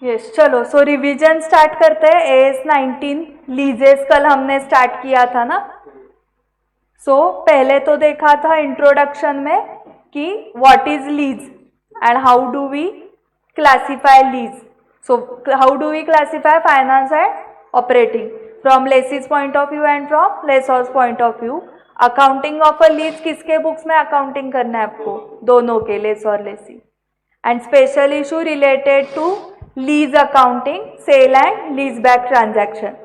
Yes चलो, सो revision start करते हैं। AS19 लीजेस कल हमने स्टार्ट किया था ना। पहले तो देखा था इंट्रोडक्शन में कि what is lease and how do we classify lease. How do we classify finance and operating from lessee's point of view and from lessor's point of view. Accounting of a lease किसके books में accounting करना है आपको? दोनों के, lessor और lessee. And special issue related to lease accounting, sale and lease back transaction.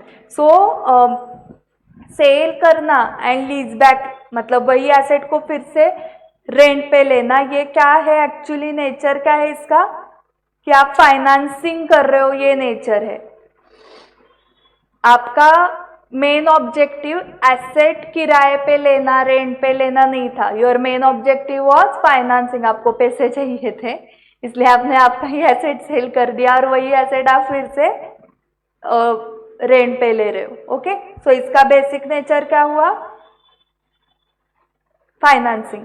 Sale करना and lease back मतलब वही एसेट को फिर से रेंट पे लेना, ये क्या है एक्चुअली, नेचर क्या है इसका कि आप फाइनेंसिंग कर रहे हो, ये नेचर है। आपका मेन ऑब्जेक्टिव एसेट किराए पे लेना, रेंट पे लेना नहीं था। Your main objective was financing, आपको पैसे चाहिए थे इसलिए आपने आपका ही एसेट सेल कर दिया और वही एसेट आप फिर से रेंट पे ले रहे हो। ओके, सो इसका बेसिक नेचर क्या हुआ? फाइनेंसिंग।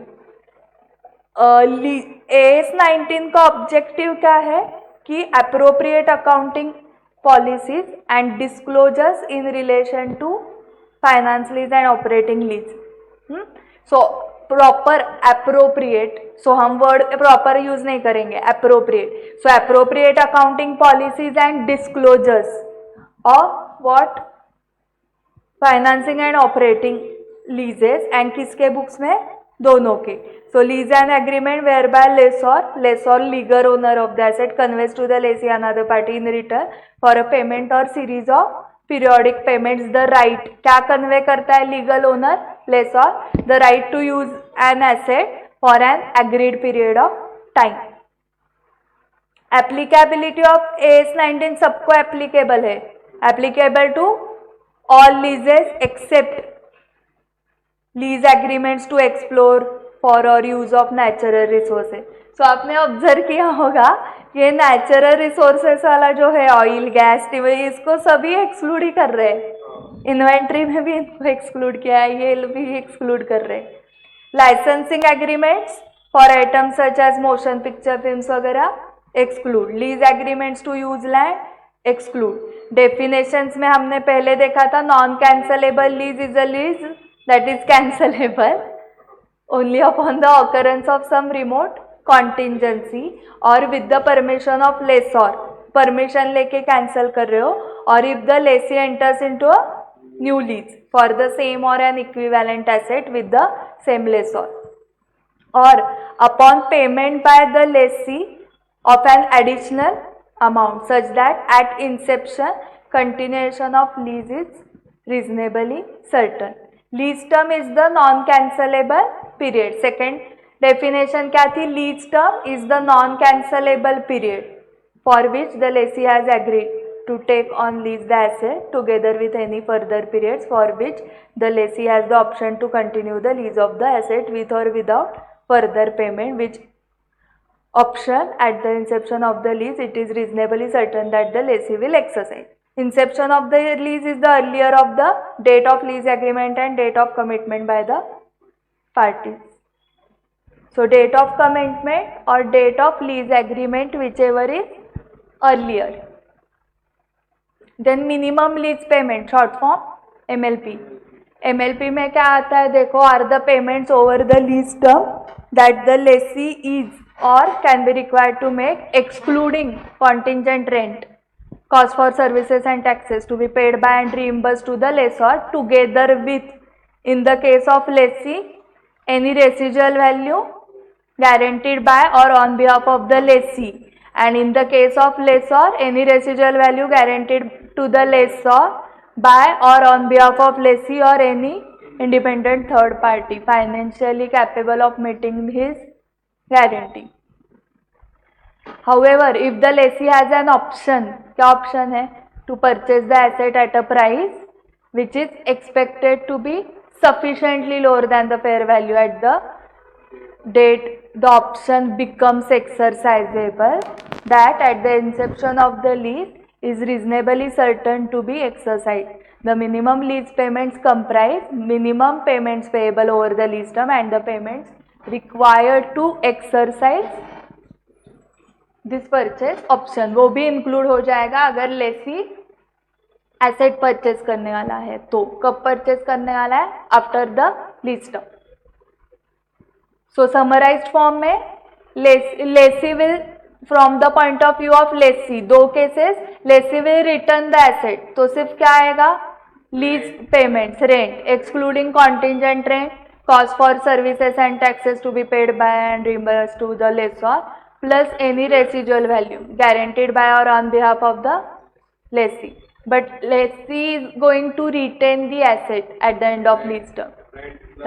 AS19 का ऑब्जेक्टिव क्या है कि appropriate accounting policies and disclosures in relation to finance lease and operating lease. So proper appropriate, so हम वर्ड प्रॉपर यूज नहीं करेंगे, appropriate. So appropriate accounting policies and disclosures of what? Financing and operating leases. And किसके books में? दोनों के। So lease and agreement whereby lessor legal owner of the asset conveys to the lessee another party in return for a payment और series of periodic payments the right, क्या convey करता है legal owner? Lessor, the right to use an asset for an agreed period of time. Applicability of AS19 सबको applicable है, applicable to all leases except lease agreements to explore for or use of natural resources। So आपने observe किया होगा ये natural resources वाला जो है oil gas इसको सभी एक्सक्लूड ही कर रहे हैं। इन्वेंट्री में भी इनको एक्सक्लूड किया है, ये भी एक्सक्लूड कर रहे हैं। Licensing agreements for items such as motion picture films वगैरह exclude. Lease agreements to use land exclude. Definitions में हमने पहले देखा था non cancellable lease is a lease that is cancellable only upon the occurrence of some remote contingency or with the permission of lessor, permission लेके cancel कर रहे हो, or if the lessee enters into a new lease for the same or N equivalent asset with the same lessor, or upon payment by the lessee of an additional amount such that at inception continuation of lease is reasonably certain. Lease term is the non-cancelable period. Second definition क्या थी? Lease term is the non-cancelable period for which the lessee has agreed to take on lease the asset together with any further periods for which the lessee has the option to continue the lease of the asset with or without further payment, which option at the inception of the lease it is reasonably certain that the lessee will exercise. Inception of the lease is the earlier of the date of lease agreement and date of commitment by the parties. So date of commitment or date of lease agreement whichever is earlier. Then minimum lease payment short form MLP. MLP में क्या आता है देखो, are the payments over the lease term that the lessee is or can be required to make excluding contingent rent, cost for services and taxes to be paid by and reimbursed to the lessor together with, in the case of lessee, any residual value guaranteed by or on behalf of the lessee, and in the case of lessor any residual value guaranteed to the lessor by or on behalf of lessee or any independent third party financially capable of meeting his guarantee. However, if the lessee has an option, क्या option है? To purchase the asset at a price which is expected to be sufficiently lower than the fair value at the date the option becomes exercisable, that at the inception of the lease is reasonably certain to be exercised. The minimum lease payments comprise minimum payments payable over the lease term and the payments required to exercise this purchase option, वो भी include हो जाएगा अगर Lesi asset purchase करने वाला है तो। कब परचेज करने वाला है? After the lease term. So summarised form में lessee will, from the point of view of lessee, दो cases, lessee will return the asset, तो सिर्फ क्या आएगा? Lease payments, rent excluding contingent rent, cost for services and taxes to be paid by and reimbursed to the lessor, plus any residual value guaranteed by or on behalf of the lessee. But lessee is going to retain the asset at the end of lease term.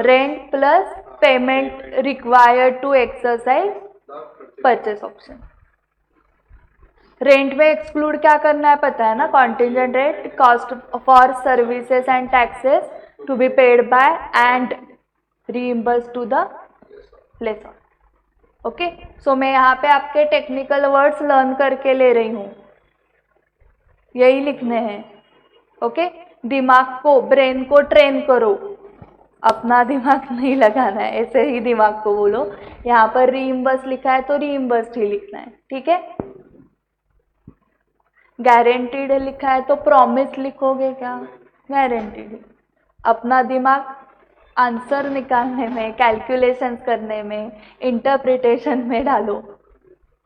Rent plus payment required to exercise purchase option. Rent में exclude क्या करना है पता है ना? Contingent rent, cost for services and taxes to be paid by and reimburse to the lessor. Okay, so मैं यहाँ पे आपके टेक्निकल वर्ड्स लर्न करके ले रही हूँ, यही लिखने हैं। ओके, दिमाग को, ब्रेन को ट्रेन करो, अपना दिमाग नहीं लगाना है, ऐसे ही दिमाग को बोलो। यहाँ पर रीइंबर्स लिखा है तो रीइंबर्स्ड ही लिखना है, ठीक है। गारंटीड लिखा है तो प्रॉमिस लिखोगे क्या? गारंटीड। अपना दिमाग आंसर निकालने में, कैलकुलेशंस करने में, इंटरप्रिटेशन में डालो।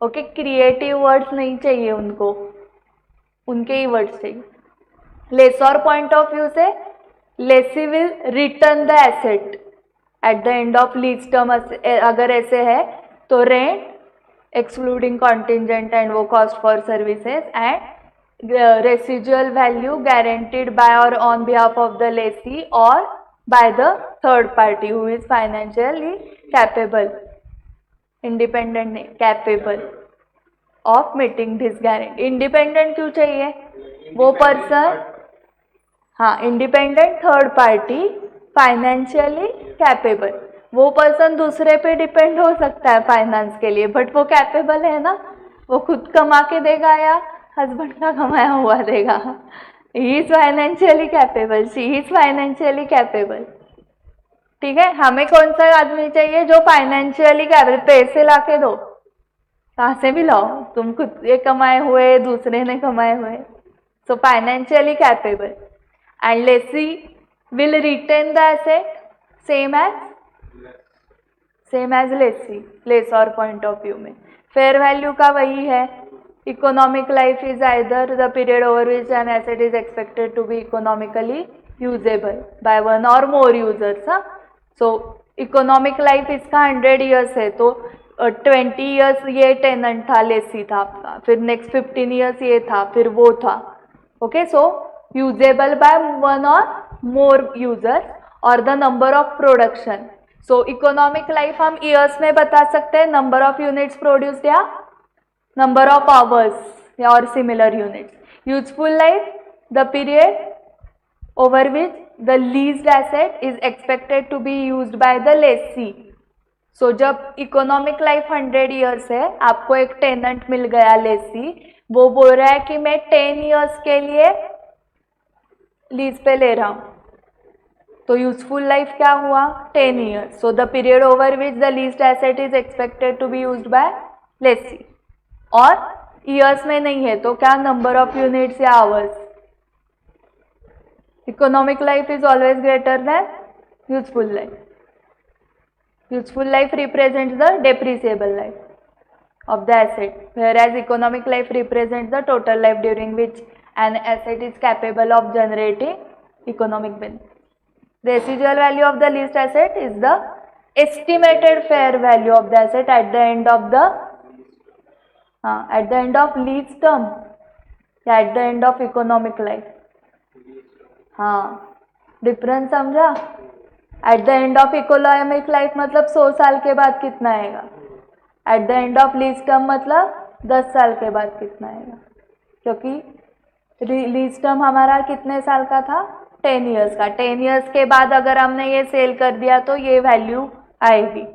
ओके, क्रिएटिव वर्ड्स नहीं चाहिए उनको, उनके ही वर्ड्स चाहिए। लेसर पॉइंट ऑफ व्यू से lessee will return the asset at the end of lease term, अगर ऐसे है तो रेंट एक्सक्लूडिंग कॉन्टिजेंट एंड वो cost for services and residual value guaranteed by or on behalf of the lessee or by the third party who is financially capable, independent नहीं, capable of meeting this guarantee। independent क्यों चाहिए? वो person, हाँ, independent third party financially capable, वो person दूसरे पे depend हो सकता है फाइनेंस के लिए, बट वो कैपेबल है ना, वो खुद कमा के देगा या हस्बैंड का कमाया हुआ देगा। He is financially capable, she is financially capable, ठीक है। हमें कौन सा आदमी चाहिए? जो फाइनेंशियली कैपेबल, पैसे ला के दो, कहाँ से भी लाओ, तुम खुद ये कमाए हुए, दूसरे ने कमाए हुए। So financially capable and lessee will retain the asset same as lessee, lessor point of view में। फेयर वैल्यू का वही है। Economic life is either the period over which an asset is expected to be economically usable by one or more users। So economic life इसका 100 years है, तो 20 years ये tenant था, लेसी था आपका, फिर नेक्स्ट 15 years ये था, फिर वो था। Okay, so usable by one और मोर यूजर्स और the number of production. So economic life हम ईयर्स में बता सकते हैं, नंबर ऑफ यूनिट्स प्रोड्यूस्ड या number of hours or similar units। Useful life, the period over which the leased asset is expected to be used by the lessee। So जब economic life 100 years है, आपको एक tenant मिल गया लेसी, वो बोल रहा है कि मैं 10 years के लिए लीज पे ले रहा हूँ, तो यूजफुल लाइफ क्या हुआ? 10 years। So the period over which the leased asset is expected to be used by lessee, और ईयर्स में नहीं है तो क्या? नंबर ऑफ यूनिट्स या hours. Economic life is always greater than useful life. Useful life represents the depreciable life of the asset, whereas economic life represents the total life during which an asset is capable of generating economic benefit। Residual value of the leased asset is the estimated fair value of the asset at the end of the at the end of lease term या at the end of economic life। हाँ, difference समझा? at the end of economic life मतलब 100 साल के बाद कितना आएगा, at the end of lease term मतलब 10 साल के बाद कितना आएगा, क्योंकि लीज टर्म हमारा कितने साल का था? 10 years का। 10 years के बाद अगर हमने ये सेल कर दिया तो ये वैल्यू आएगी।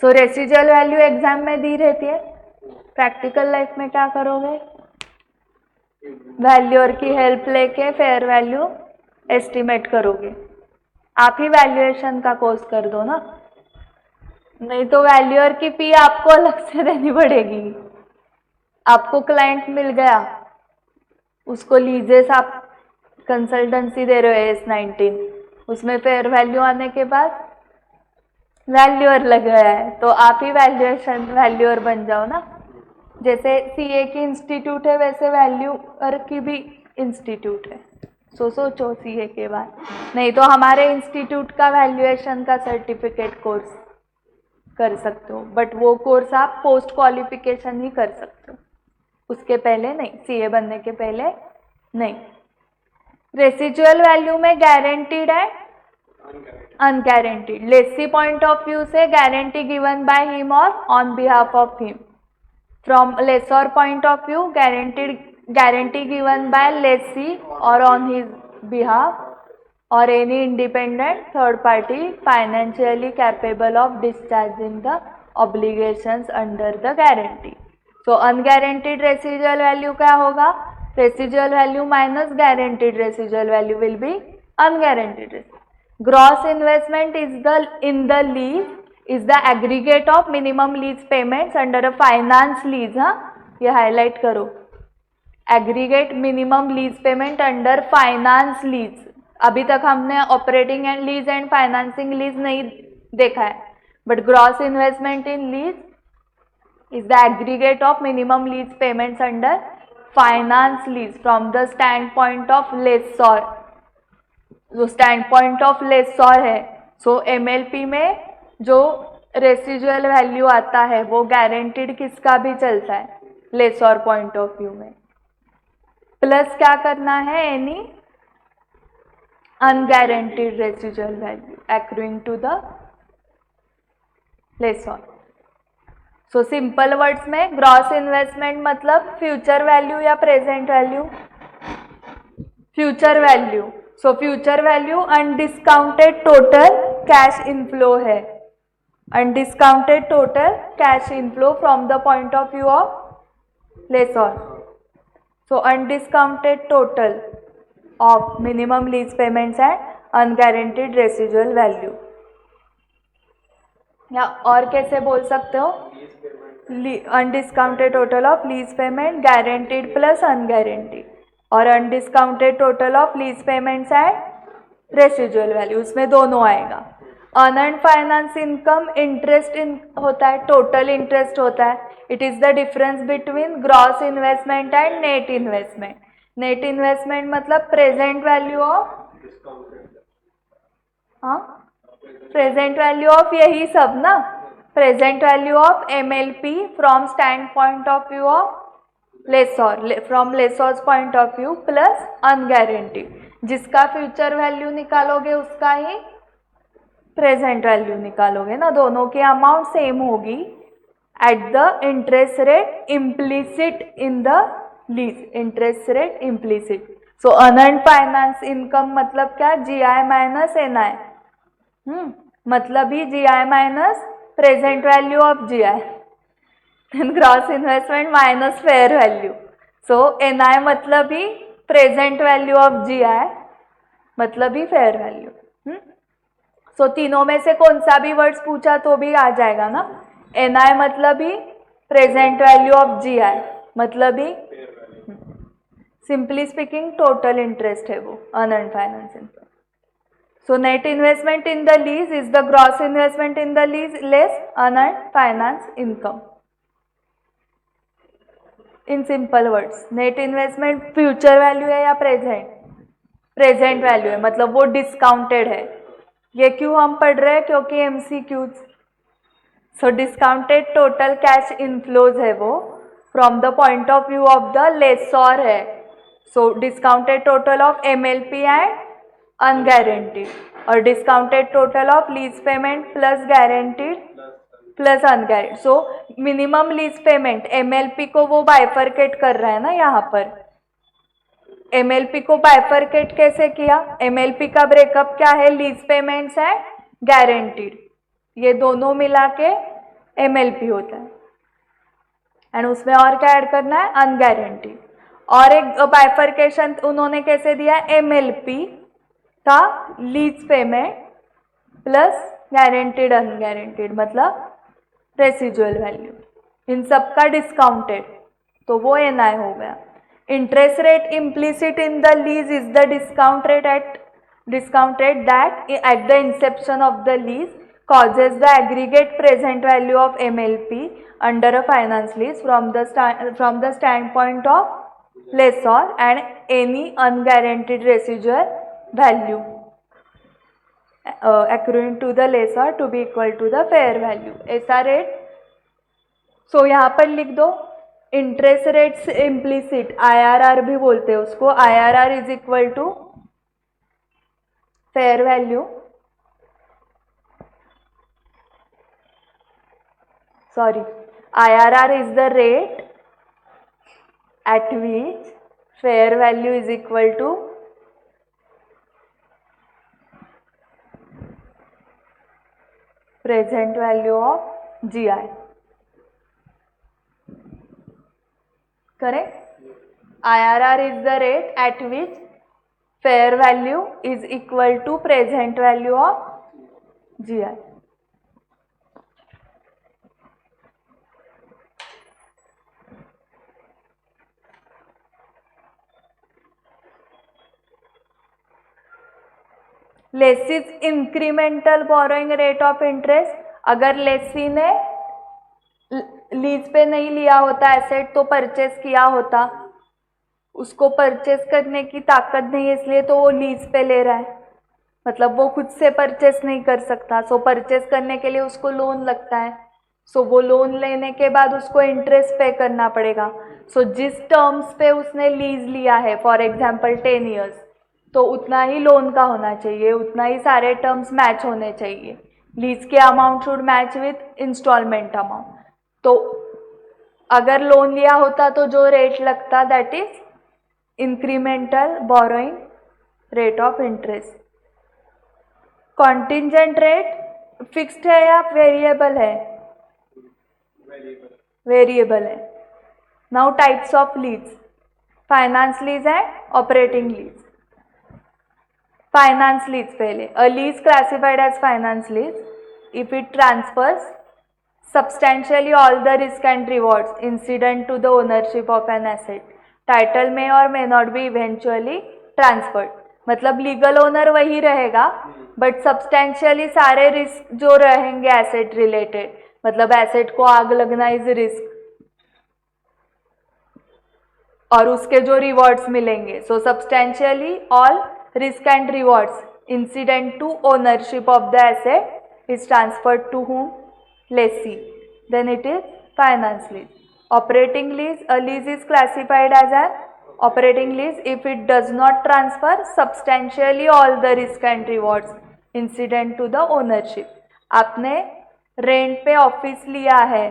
सो रेसिजुअल वैल्यू एग्जाम में दी रहती है, प्रैक्टिकल लाइफ में क्या करोगे? वैल्यूअर की हेल्प लेके फेयर वैल्यू एस्टिमेट करोगे। आप ही वैल्यूएशन का कोर्स कर दो ना, नहीं तो वैल्यूअर की फी आपको अलग से देनी पड़ेगी। आपको क्लाइंट मिल गया, उसको लीजेस आप कंसल्टेंसी दे रहे हो AS19, उसमें फेयर वैल्यू आने के बाद वैल्यूअर लग गया है, तो आप ही वैल्यूअर बन जाओ ना। जैसे CA की इंस्टीट्यूट है वैसे वैल्यूअर की भी इंस्टीट्यूट है। सोचो CA के बाद। नहीं तो हमारे इंस्टीट्यूट का वैल्यूएशन का सर्टिफिकेट कोर्स कर सकते हो, बट वो कोर्स आप पोस्ट क्वालिफिकेशन ही कर सकते हो, उसके पहले नहीं, CA बनने के पहले नहीं। रेसिजुअल वैल्यू में गारंटीड है, unguaranteed. Lessee point of view से guarantee given by him or on behalf of him. From lessor point of view guarantee given by lessee or on his behalf or any independent third party financially capable of discharging the obligations under the guarantee. So unguaranteed residual value क्या होगा? Residual value minus guaranteed residual value will be unguaranteed. Gross investment is in the lease is the aggregate of minimum lease payments under a finance lease. हाँ, ये highlight करो, aggregate minimum lease payment under finance lease। अभी तक हमने operating and lease and financing lease नहीं देखा है, but gross investment in lease is the aggregate of minimum lease payments under finance lease from the stand point of lessor. जो stand point of lessor है, so MLP में जो रेसिजुअल value आता है वो गारंटीड किसका भी चलता है, लेसर पॉइंट ऑफ व्यू में। प्लस क्या करना है, any unguaranteed residual value accruing to the lessor। So simple words में gross investment मतलब फ्यूचर वैल्यू या present value, future value. So future value undiscounted total cash inflow है, undiscounted total cash inflow from the point of view of lessor. So undiscounted total of minimum lease payments and unguaranteed residual value। या और कैसे बोल सकते हो, undiscounted total of lease payment guaranteed plus unguaranteed, और undiscounted total of lease payments and residual value, उसमें दोनों आएगा। अर्नड फाइनेंस इनकम इंटरेस्ट होता है, टोटल इंटरेस्ट होता है। It is the difference between gross investment and net investment. Net investment मतलब present value of, हाँ प्रेजेंट वैल्यू ऑफ यही सब ना, present value of MLP from stand point of view of lessor, from lessor's point of view plus unguaranteed. जिसका future value निकालोगे उसका ही present value निकालोगे ना, दोनों की अमाउंट सेम होगी at the interest rate implicit in the lease, interest rate implicit. So earned finance income मतलब क्या, GI माइनस NI, मतलब ही GI minus present value of GI, gross investment minus fair value. So NI मतलब ही present value of GI मतलब ही fair value. सो तीनों में से कौन सा भी वर्ड्स पूछा तो भी आ जाएगा ना। NI मतलब ही प्रेजेंट वैल्यू ऑफ GI मतलब ही, सिंपली स्पीकिंग टोटल इंटरेस्ट है वो, earned finance income. So net investment in the lease is the gross investment in the lease less earned finance income. In simple words, net investment future value है या present, present value है, मतलब वो discounted है। ये क्यों हम पढ़ रहे हैं, क्योंकि MCQs। So discounted total cash inflows है वो from the point of view of the lessor है। So discounted total of MLP and unguaranteed, और discounted total of lease payment plus guaranteed plus unguaranteed. So minimum lease payment MLP को वो bifurcate कर रहा है ना, यहाँ पर MLP को बाइफरकेट कैसे किया, MLP का ब्रेकअप क्या है, लीज पेमेंट्स है गारंटीड, ये दोनों मिला के MLP होता है, एंड उसमें और क्या ऐड करना है, अनगारंटीड। और एक बाइफरकेशन उन्होंने कैसे दिया है, MLP का lease payment plus guaranteed unguaranteed मतलब रेसिजुअल वैल्यू, इन सब का डिस्काउंटेड, तो वो एनआई हो गया। Interest rate implicit in the lease is the discount rate that at the inception of the lease causes the aggregate present value of MLP under a finance lease from the standpoint of lessor and any unguaranteed residual value accruing to the lessor to be equal to the fair value। ऐसा rate, सो यहाँ पर लिख दो interest rates implicit, IRR भी बोलते हैं उसको, IRR is equal to fair value, sorry, IRR is the rate at which fair value is equal to present value of GI, correct? IRR is the rate at which fair value is equal to present value of GI। Lessee's incremental borrowing rate of interest, अगर lessee ने lease पे नहीं लिया होता asset तो purchase किया होता, उसको परचेस करने की ताकत नहीं है इसलिए तो वो लीज पे ले रहा है, मतलब वो खुद से परचेस नहीं कर सकता, सो परचेस करने के लिए उसको लोन लगता है, सो वो लोन लेने के बाद उसको इंटरेस्ट पे करना पड़ेगा। सो जिस टर्म्स पे उसने लीज लिया है, फॉर एग्जांपल 10 इयर्स, तो उतना ही लोन का होना चाहिए, उतना ही सारे टर्म्स मैच होने चाहिए। लीज के amount should match with installment amount. तो अगर लोन लिया होता तो जो रेट लगता that is incremental borrowing rate of interest. Contingent rate fixed है या वेरिएबल है? वेरिएबल है। Now types of lease, finance lease and operating lease. Finance lease पहले, a lease classified as finance lease if it transfers substantially all the risk and rewards incident to the ownership of an asset. Title may or may not be eventually transferred. मतलब legal owner वही रहेगा but substantially सारे risk जो रहेंगे asset related, मतलब asset को आग लगना इज रिस्क, और उसके जो रिवॉर्ड्स मिलेंगे, सो substantially all risk and rewards incident to ownership of the asset is transferred to whom? Lessee. Then it is finance lease. Operating lease, a lease is classified as an operating lease if it does not transfer substantially all the risk and rewards incident to the ownership. आपने rent पे office लिया है,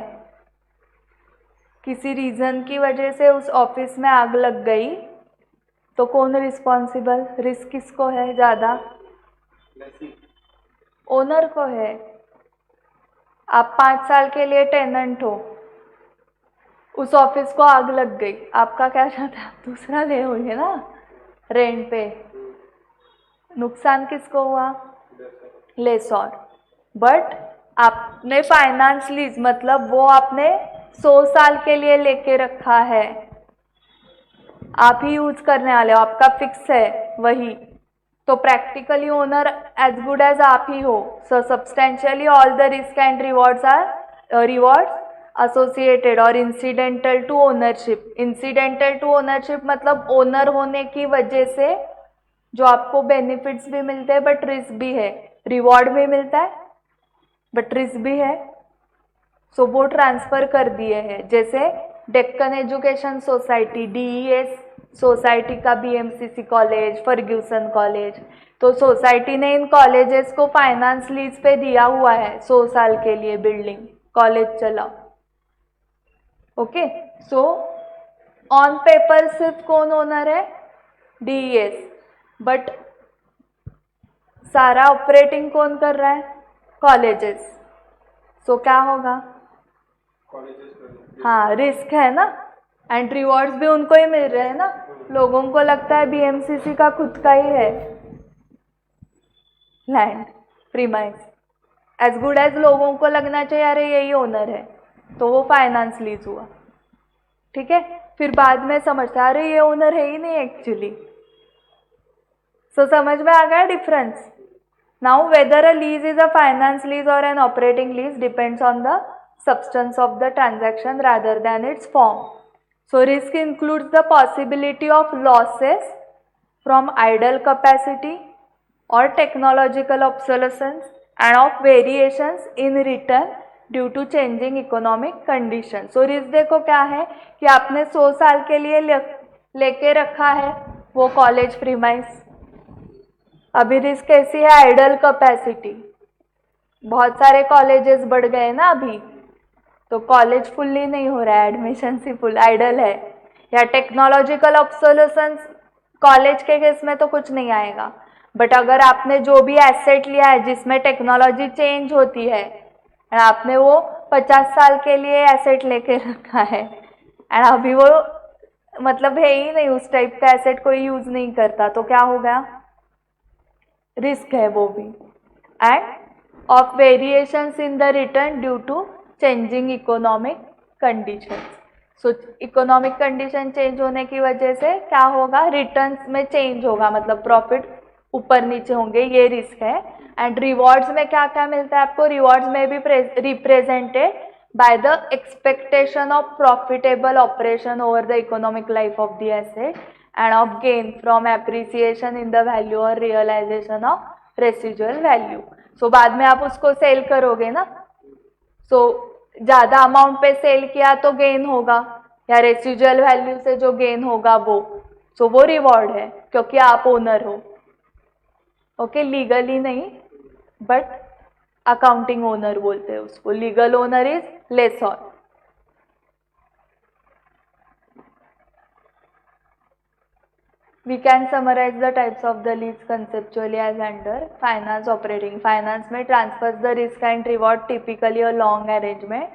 किसी reason की वजह से उस office में आग लग गई, तो कौन रिस्पॉन्सिबल? रिस्क किसको है ज़्यादा? ओनर को है। आप 5 साल के लिए टेनेंट हो, उस ऑफिस को आग लग गई, आपका क्या चाहता है? आप दूसरा ले होंगे ना रेंट पे। नुकसान किसको हुआ? लेसॉर। बट आपने फाइनेंस लीज मतलब वो आपने 100 साल के लिए लेके रखा है, आप ही यूज करने वाले हो, आपका फिक्स है वही, तो practically owner as good as आप ही हो। So substantially all the risk and rewards are rewards associated और incidental to ownership. Incidental to ownership मतलब ओनर होने की वजह से जो आपको बेनिफिट्स भी मिलते हैं बट रिस्क भी है, रिवॉर्ड भी मिलता है बट रिस्क भी है, सो वो ट्रांसफर कर दिए हैं। जैसे Deccan education society, DES society का BMCC कॉलेज, फर्ग्यूसन कॉलेज, तो सोसाइटी ने इन कॉलेजेस को फाइनेंस लीज पे दिया हुआ है 100 साल के लिए, बिल्डिंग कॉलेज चला। ओके, सो ऑन पेपर सिर्फ कौन ओनर है? DES, बट सारा ऑपरेटिंग कौन कर रहा है? कॉलेजेस। सो क्या होगा? हाँ, रिस्क है ना, एंड रिवॉर्ड्स भी उनको ही मिल रहे हैं ना। लोगों को लगता है BMCC का खुद का ही है land premise, as good as लोगों को लगना चाहिए अरे यही ओनर है, तो वो फाइनेंस लीज हुआ, ठीक है। फिर बाद में समझता अरे ये ओनर है ही नहीं एक्चुअली। सो समझ में आ गया difference. Now whether a lease is a finance lease और an operating lease depends on the substance of the transaction rather than its form. So risk includes the possibility of losses from idle capacity or technological obsolescence and of variations in return due to changing economic conditions. So risk देखो क्या है कि आपने 100 साल के लिए लेके रखा है वो कॉलेज प्रीमाइस, अभी रिस्क कैसी है, आइडल कैपेसिटी, बहुत सारे कॉलेजेस बढ़ गए ना अभी, तो कॉलेज फुल्ली नहीं हो रहा है, एडमिशन ही फुल आइडल है। या टेक्नोलॉजिकल ऑब्सोलेसेंस, कॉलेज के केस में तो कुछ नहीं आएगा, बट अगर आपने जो भी एसेट लिया है जिसमें टेक्नोलॉजी चेंज होती है एंड आपने वो 50 साल के लिए एसेट लेके रखा है एंड अभी वो मतलब है ही नहीं, उस टाइप का एसेट कोई यूज नहीं करता, तो क्या हो गया, रिस्क है वो भी। And of variations in the return due to changing economic conditions. So economic condition change होने की वजह से क्या होगा, रिटर्न्स में चेंज होगा, मतलब प्रॉफिट ऊपर नीचे होंगे, ये रिस्क है। एंड रिवॉर्ड्स में क्या क्या मिलता है आपको, रिवॉर्ड्स में भी represented by the expectation of profitable operation over the economic life of the asset end of gain from appreciation in the value और रियलाइजेशन ऑफ रेसिजुअल वैल्यू। सो बाद में आप उसको सेल करोगे ना, सो ज़्यादा अमाउंट पे सेल किया तो गेन होगा, या रेसिजुअल वैल्यू से जो गेन होगा वो, सो वो रिवॉर्ड है क्योंकि आप ओनर हो। ओके, लीगली नहीं बट अकाउंटिंग ओनर बोलते हैं उसको, legal owner is lesser. We can summarize the types of the lease conceptually as under finance operating. Finance में transfers the risk and reward, typically a long arrangement.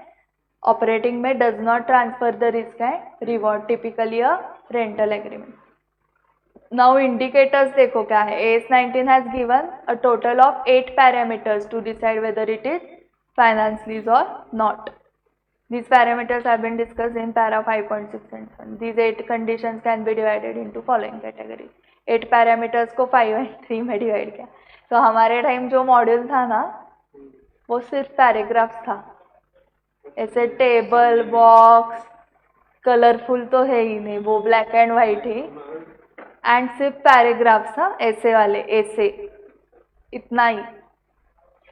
Operating में does not transfer the risk and reward, typically a rental agreement. Now indicators देखो क्या है, AS19 has given a total of 8 parameters to decide whether it is finance lease or not. These parameters have been discussed in para 5.6 and 7. These 8 conditions can be divided into following categories. 8 parameters को 5 and 3 में divide किया। तो हमारे time जो module था ना वो सिर्फ पैराग्राफ्स था, ऐसे टेबल बॉक्स कलरफुल तो है ही नहीं, वो black and white he, and सिर्फ पैराग्राफ्स था, ऐसे वाले ऐसे, इतना ही।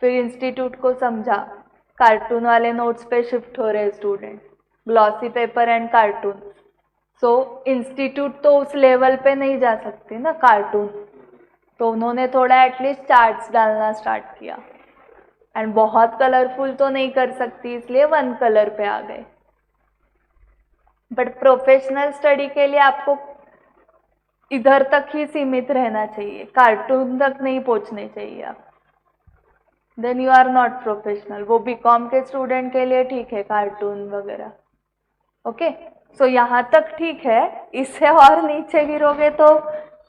फिर इंस्टीट्यूट को समझा, कार्टून वाले नोट्स पे शिफ्ट हो रहे student, glossy paper and cartoon. So institute तो उस लेवल पे नहीं जा सकती ना कार्टून, तो उन्होंने थोड़ा एटलीस्ट चार्ट्स डालना स्टार्ट किया, एंड बहुत कलरफुल तो नहीं कर सकती इसलिए 1 कलर पे आ गए। बट प्रोफेशनल स्टडी के लिए आपको इधर तक ही सीमित रहना चाहिए, कार्टून तक नहीं पहुंचने चाहिए आप, then you are not professional. वो बीकॉम के स्टूडेंट के लिए ठीक है कार्टून वगैरह, ओके। सो यहाँ तक ठीक है, इससे और नीचे गिरोगे तो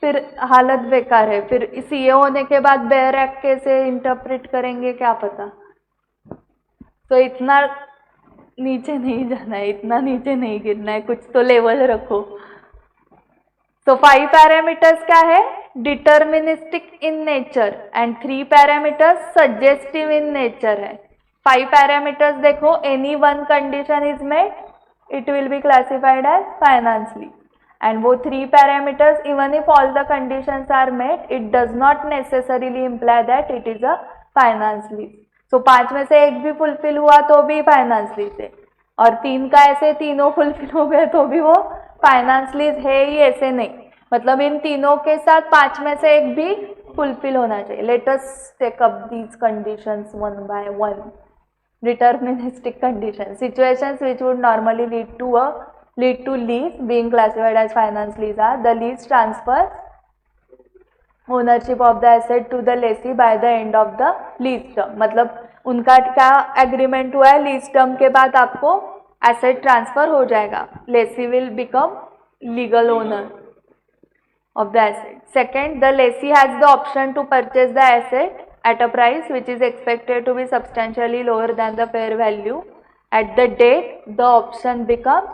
फिर हालत बेकार है। फिर सीए होने के बाद बेयर एक्ट कैसे इंटरप्रेट करेंगे क्या पता। तो इतना नीचे नहीं जाना है, इतना नीचे नहीं गिरना है, कुछ तो लेवल रखो। तो 5 पैरामीटर्स क्या है, deterministic in nature, and 3 parameters suggestive in nature है। 5 पैरामीटर्स देखो, any one condition is met, it will be classified as finance lease. And वो 3 parameters, even if all the conditions are met, it does not necessarily imply that it is a finance lease. So 5 में से एक भी fulfil हुआ तो भी finance lease है, और 3 का ऐसे तीनों फुलफिल हो गए तो भी वो फाइनेंस लीज है ही, ऐसे नहीं। मतलब इन तीनों के साथ 5 में से एक भी फुलफिल होना चाहिए। Let us take up these conditions one by one. Deterministic conditions, situations which would normally lead to lease being classified as finance lease are: the lease transfers ownership of the asset to the lessee by the end of the lease term। मतलब उनका क्या agreement हुआ है, lease term के बाद आपको asset transfer हो जाएगा, lessee will become legal owner of the asset। Second, the lessee has the option to purchase the asset at a price which is expected to be substantially lower than the fair value at the date the option becomes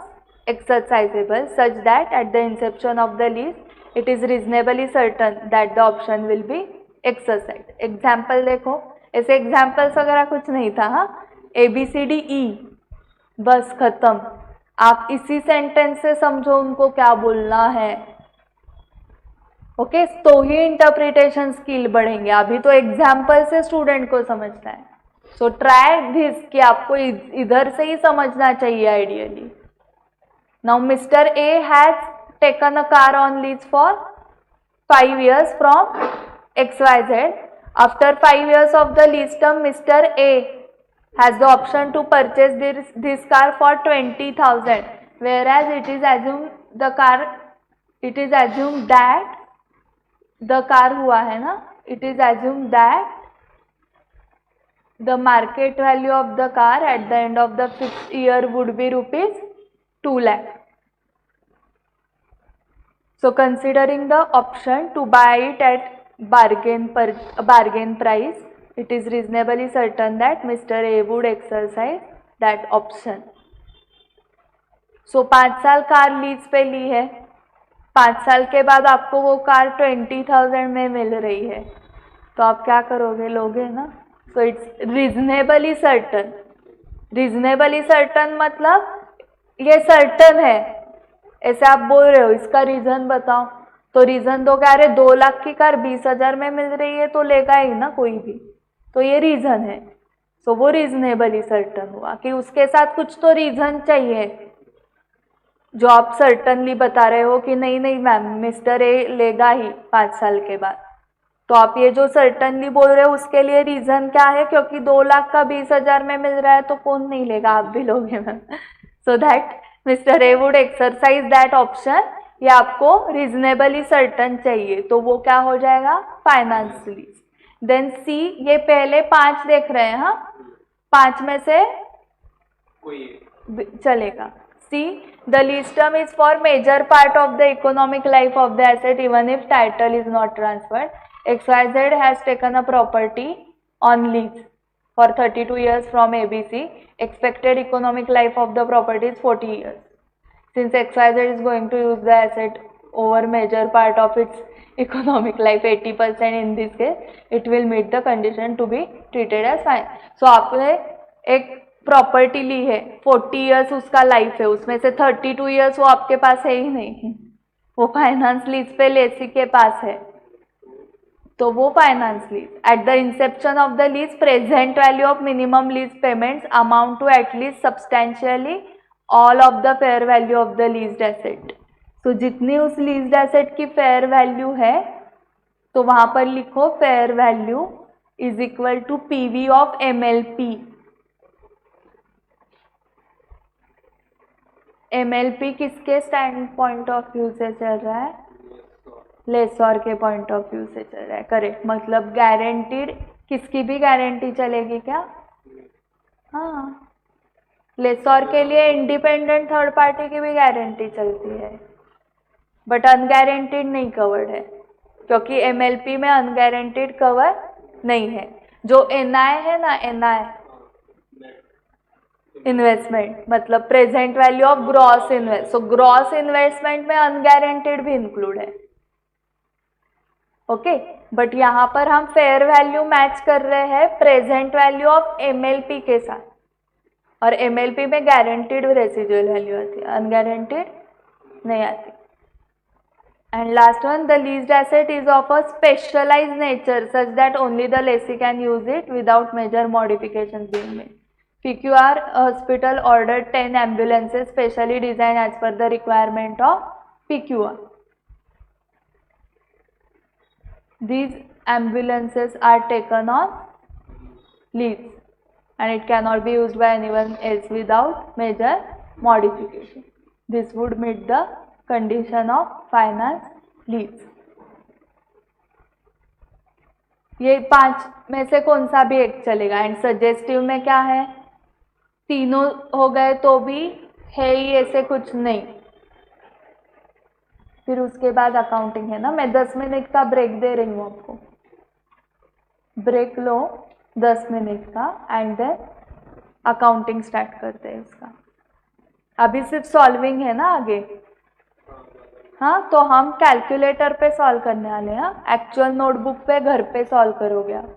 exercisable such that at the inception of the lease it is reasonably certain that the option will be exercised. Example देखो, ऐसे examples वगैरह कुछ नहीं था, हाँ, ABCDE बस खत्म. आप इसी सेंटेंस से समझो उनको क्या बोलना है. ओके, तो ही इंटरप्रिटेशन स्किल बढ़ेंगे. अभी तो एग्जाम्पल से स्टूडेंट को समझना है. सो ट्राई दिस कि आपको इधर से ही समझना चाहिए ideally. Now mister A has taken a car on lease for 5 years from XYZ. After 5 years of the lease term, Mr. A has the option to purchase this car for 20,000, whereas it is assumed that the car हुआ है ना, it is assumed that the market value of the car at the end of the 5th year would be rupees 2 lakh. So considering the option to buy it at bargain price, it is reasonably certain that Mr. A would exercise that option. So 5 साल car lease पे ली है, 5 साल के बाद आपको वो car 20,000 में मिल रही है, तो आप क्या करोगे, लोगे ना. So it's reasonably certain. Reasonably certain मतलब ये सर्टन है, ऐसे आप बोल रहे हो, इसका रीजन बताओ. तो रीजन दो, क्या, अरे 2 लाख की कार 20,000 में मिल रही है तो लेगा ही ना कोई भी, तो ये रीजन है. सो वो रीजनेबली सर्टन हुआ कि उसके साथ कुछ तो रीजन चाहिए जो आप सर्टनली बता रहे हो कि नहीं नहीं मैम मिस्टर ए लेगा ही 5 साल के बाद. तो आप ये जो सर्टनली बोल रहे हो उसके लिए रीजन क्या है, क्योंकि 2 लाख का 20,000 में मिल रहा है तो कौन नहीं लेगा, आप भी लोगे ma'am. So that mister A would exercise that option. ये आपको रीजनेबली सर्टन चाहिए, तो वो क्या हो जाएगा, फाइनेंस लीज. देन सी, ये पहले 5 देख रहे हैं, हाँ, 5 में से चलेगा. सी, the lease term is for major part of the economic life of the asset even if title is not transferred. XYZ has taken a property on lease for 32 years from ABC. Expected economic life of the property is 40 years. Since XYZ is going to use the asset over major part of its economic life, 80% in this case, it will meet the condition to be treated as fine. So आपने एक property ली है, 40 years उसका life है, उसमें से 32 years वो आपके पास है ही नहीं, वो फाइनेंस लीज पे लेसी के पास है, तो वो finance lease. At the inception of the lease present value of minimum lease payments amount to at least substantially all of the fair value of the leased asset. तो जितनी उस लीज्ड एसेट की fair value है, तो वहां पर लिखो fair value is equal to PV of MLP. MLP किसके स्टैंड पॉइंट ऑफ व्यू से चल रहा है, लेसर के पॉइंट ऑफ व्यू से चल रहा है. करेक्ट, मतलब गारंटीड, किसकी भी गारंटी चलेगी क्या, हाँ, लेसर के लिए इंडिपेंडेंट थर्ड पार्टी की भी गारंटी चलती है, बट अनगारंटीड नहीं कवर्ड है, क्योंकि MLP में अनगारंटीड कवर नहीं है. जो NI है ना, NI इन्वेस्टमेंट मतलब present value of gross invest. So gross investment में अनगारंटीड भी इंक्लूड है. ओके, बट यहाँ पर हम फेयर वैल्यू मैच कर रहे हैं प्रेजेंट वैल्यू ऑफ MLP के साथ, और MLP में गारंटीड रेसिजुअल वैल्यू आती है, अनगारंटीड नहीं आती. And last one, the leased asset is of a specialized nature such that only the lessee can use it without major modifications being made. PQR hospital ordered 10 ambulances specially designed as per the requirement of PQR. These ambulances are taken on lease and it cannot be used by anyone else without major modification. This would meet the condition of finance lease. ये 5 में से कौन सा भी एक चलेगा. And suggestive में क्या है, तीनों हो गए तो भी है ही ऐसे कुछ नहीं. फिर उसके बाद अकाउंटिंग है ना. मैं 10 मिनट का ब्रेक दे रही हूँ आपको. ब्रेक लो 10 मिनट का एंड देन अकाउंटिंग स्टार्ट करते हैं इसका। अभी सिर्फ सॉल्विंग है ना आगे। हाँ, तो हम कैलकुलेटर पे सॉल्व करने वाले हैं। एक्चुअल नोटबुक पे घर पे सॉल्व करोगे आप।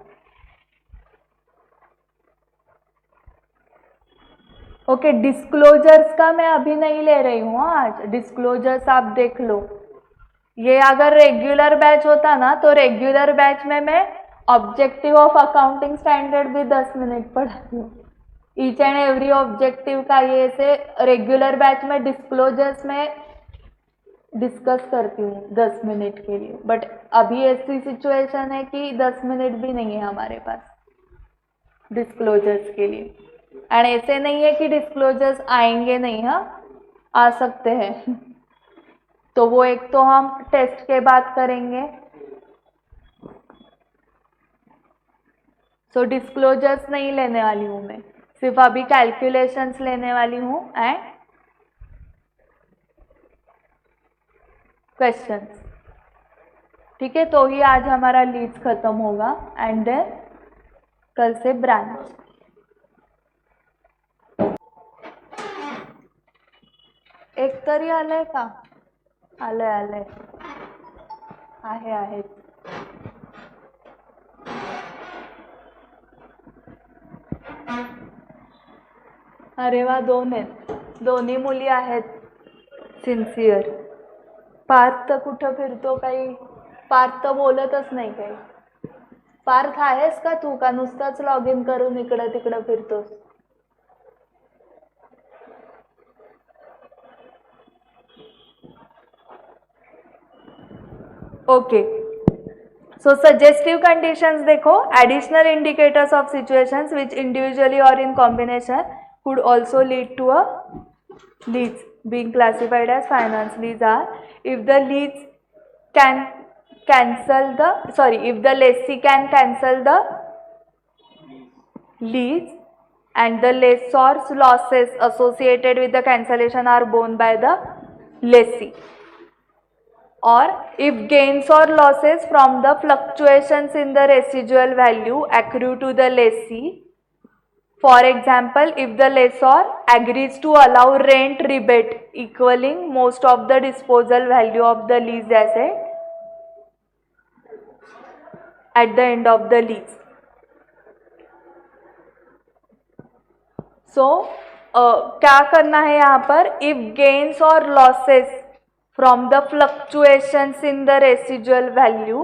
ओके, डिस्क्लोजर्स का मैं अभी नहीं ले रही हूँ आज। डिस्क्लोजर्स आप देख लो। ये अगर रेगुलर बैच होता ना तो रेगुलर बैच में मैं ऑब्जेक्टिव ऑफ अकाउंटिंग स्टैंडर्ड भी 10 मिनट पढ़ाती हूँ। ईच एंड एवरी ऑब्जेक्टिव का ये से रेगुलर बैच में डिस्क्लोजर्स में डिस्कस करती हूँ 10 मिनट के लिए। बट अभी ऐसी सिचुएशन है कि 10 मिनट भी नहीं है हमारे पास डिस्क्लोजर्स के लिए। एंड ऐसे नहीं है कि डिस्क्लोजर्स आएंगे नहीं, हाँ आ सकते हैं। तो वो एक तो हम टेस्ट के बाद करेंगे। सो डिस्क्लोजर्स नहीं लेने वाली हूँ मैं, सिर्फ अभी कैलकुलेशंस लेने वाली हूँ एंड क्वेश्चंस। ठीक है, तो ही आज हमारा लीड्स खत्म होगा एंड देन कल से ब्रांच। एक तरी आलंय का? आलंय आहे। अरे वा, 2 आहेत, दोन्ही मुली आहेत सिन्सिअर। पार्थ तर कुठं फिरतो? काही पार्थ तर बोलतच नाही काही। पार्थ आहेस का तू, का नुसताच लॉग इन करून इकडं तिकडं फिरतोस? ओके, सो सजेस्टिव कंडीशंस देखो। Additional indicators of situations which individually और in combination could also lead to a leads being classified as finance leads are if the leads can cancel the if the lessee can cancel the leads and the lessor's losses associated with the cancellation are borne by the lessee, or if gains or losses from the fluctuations in the residual value accrue to the lessee. For example, if the lessor agrees to allow rent rebate equaling most of the disposal value of the leased asset at the end of the lease. So, क्या करना है यहाँ पर? If gains or losses from the fluctuations in the residual value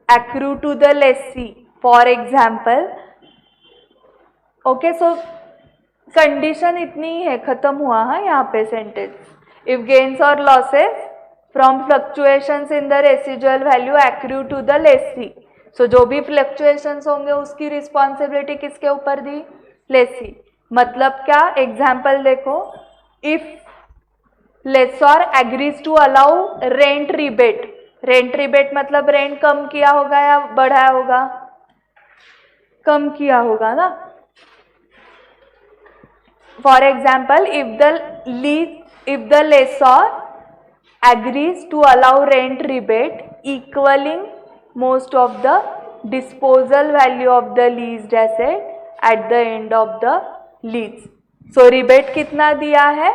accrue to the lessee, for example, okay, so condition इतनी ही है, खत्म हुआ। हाँ, यहाँ पे सेंटेंस इफ गेन्स और losses from fluctuations in the residual value accrue to the lessee. So जो भी फ्लक्चुएशंस होंगे उसकी रिस्पॉन्सिबिलिटी किसके ऊपर दी? लेसी। मतलब क्या? एग्जाम्पल देखो, if lessor agrees to allow rent rebate. Rent rebate मतलब रेंट कम किया होगा या बढ़ाया होगा? कम किया होगा ना। For example, if the lessor agrees to allow rent rebate equaling most of the disposal value of the leased asset at the end of the lease. So rebate कितना दिया है?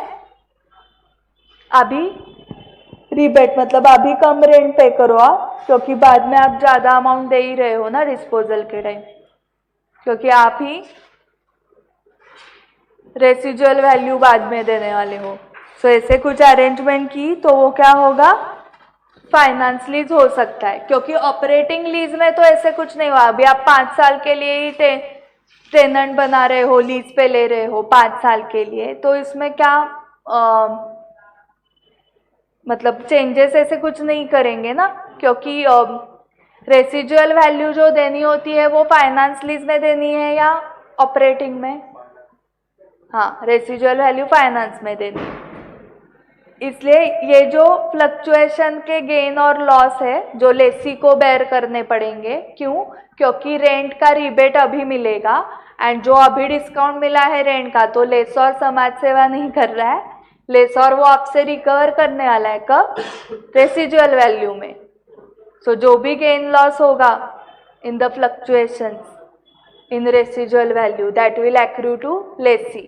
अभी rebate मतलब अभी कम रेंट पे करो आप, क्योंकि बाद में आप ज्यादा अमाउंट दे ही रहे हो ना डिस्पोजल के टाइम, क्योंकि आप ही रेसिजुअल वैल्यू बाद में देने वाले हो। सो ऐसे कुछ अरेंजमेंट की तो वो क्या होगा? फाइनेंस लीज हो सकता है, क्योंकि ऑपरेटिंग लीज में तो ऐसे कुछ नहीं हुआ। अभी आप 5 साल के लिए ही टेनेंट बना रहे हो, लीज पे ले रहे हो 5 साल के लिए, तो इसमें क्या मतलब चेंजेस ऐसे कुछ नहीं करेंगे ना, क्योंकि रेसिजुअल वैल्यू जो देनी होती है वो फाइनेंस लीज में देनी है या ऑपरेटिंग में? हाँ, रेसिजुअल वैल्यू फाइनेंस में देनी है। इसलिए ये जो फ्लक्चुएशन के गेन और लॉस है जो लेसी को बेयर करने पड़ेंगे। क्यों? क्योंकि रेंट का रिबेट अभी मिलेगा एंड जो अभी डिस्काउंट मिला है रेंट का, तो लेसर समाज सेवा नहीं कर रहा है, लेसर वो आपसे रिकवर करने वाला है। कब? रेसिजुअल वैल्यू में। सो जो भी गेन लॉस होगा in the fluctuations in residual value that will accrue to lessee.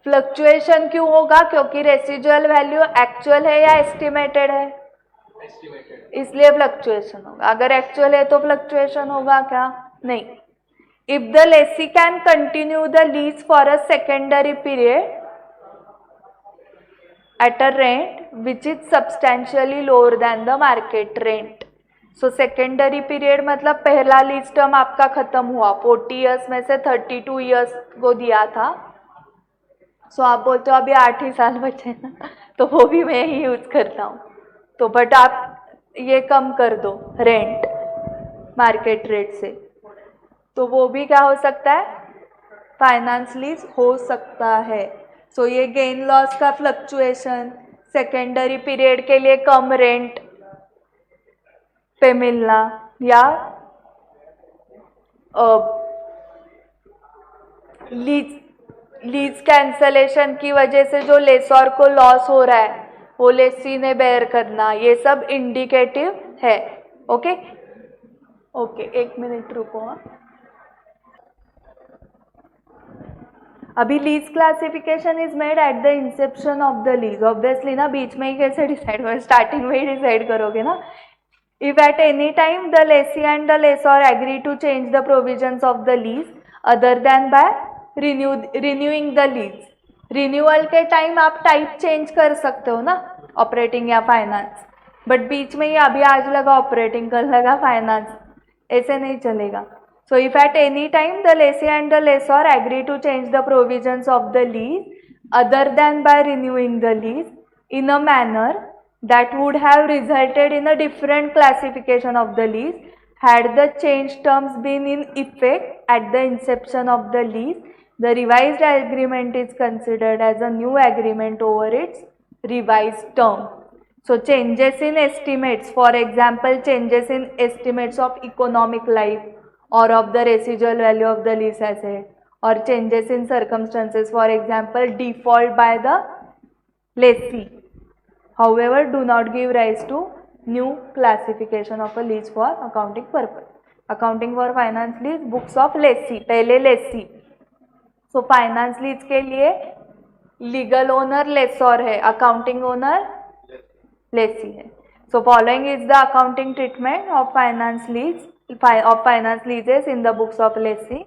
Fluctuation क्यों होगा? क्योंकि रेसिजुअल वैल्यू एक्चुअल है या एस्टिमेटेड है? इसलिए फ्लक्चुएशन होगा. अगर एक्चुअल है तो फ्लक्चुएशन होगा क्या? नहीं. If the lessee can continue the lease for a secondary period at a rent which is substantially lower than the market rent. So secondary period मतलब पहला लीज टर्म आपका खत्म हुआ, 40 ईयर्स में से 32 ईयर्स को दिया था. सो आप बोलते हो अभी 8 ही साल बचे ना, तो वो भी मैं ही यूज करता हूँ. तो बट आप ये कम कर दो रेंट मार्केट रेट से, तो वो भी क्या हो सकता है? फाइनेंस लीज हो सकता है. सो ये गेन लॉस का फ्लक्चुएशन, सेकेंडरी पीरियड के लिए कम रेंट पे मिलना, या लीज कैंसलेशन की वजह से जो लेसर को लॉस हो रहा है वो लेसी ने बेयर करना, ये सब इंडिकेटिव है. ओके ओके, एक मिनट रुको. अभी lease classification is made at the inception of the lease. Obviously ना, बीच में ही कैसे डिसाइड हो, स्टार्टिंग में ही डिसाइड करोगे ना. If at any time the lessee and the lessor agree to change the provisions of the lease other than by renewing the lease. Renewal के time आप type change कर सकते हो ना, ऑपरेटिंग या फाइनेंस, बट बीच में ही अभी आज लगा ऑपरेटिंग, कल लगा फाइनेंस, ऐसे नहीं चलेगा. So if at any time the lessee and the lessor agree to change the provisions of the lease other than by renewing the lease in a manner that would have resulted in a different classification of the lease had the changed terms been in effect at the inception of the lease, the revised agreement is considered as a new agreement over its revised term. So changes in estimates, for example changes in estimates of economic life or of the residual value of the lease asset, or changes in circumstances, for example default by the lessee, however do not give rise to new classification of a lease for accounting purpose. Accounting for finance lease, books of lessee, पहले lessee. So finance lease के लिए legal owner lessor है, accounting owner lessee है. So following is the accounting treatment of finance leases in the books of lessee.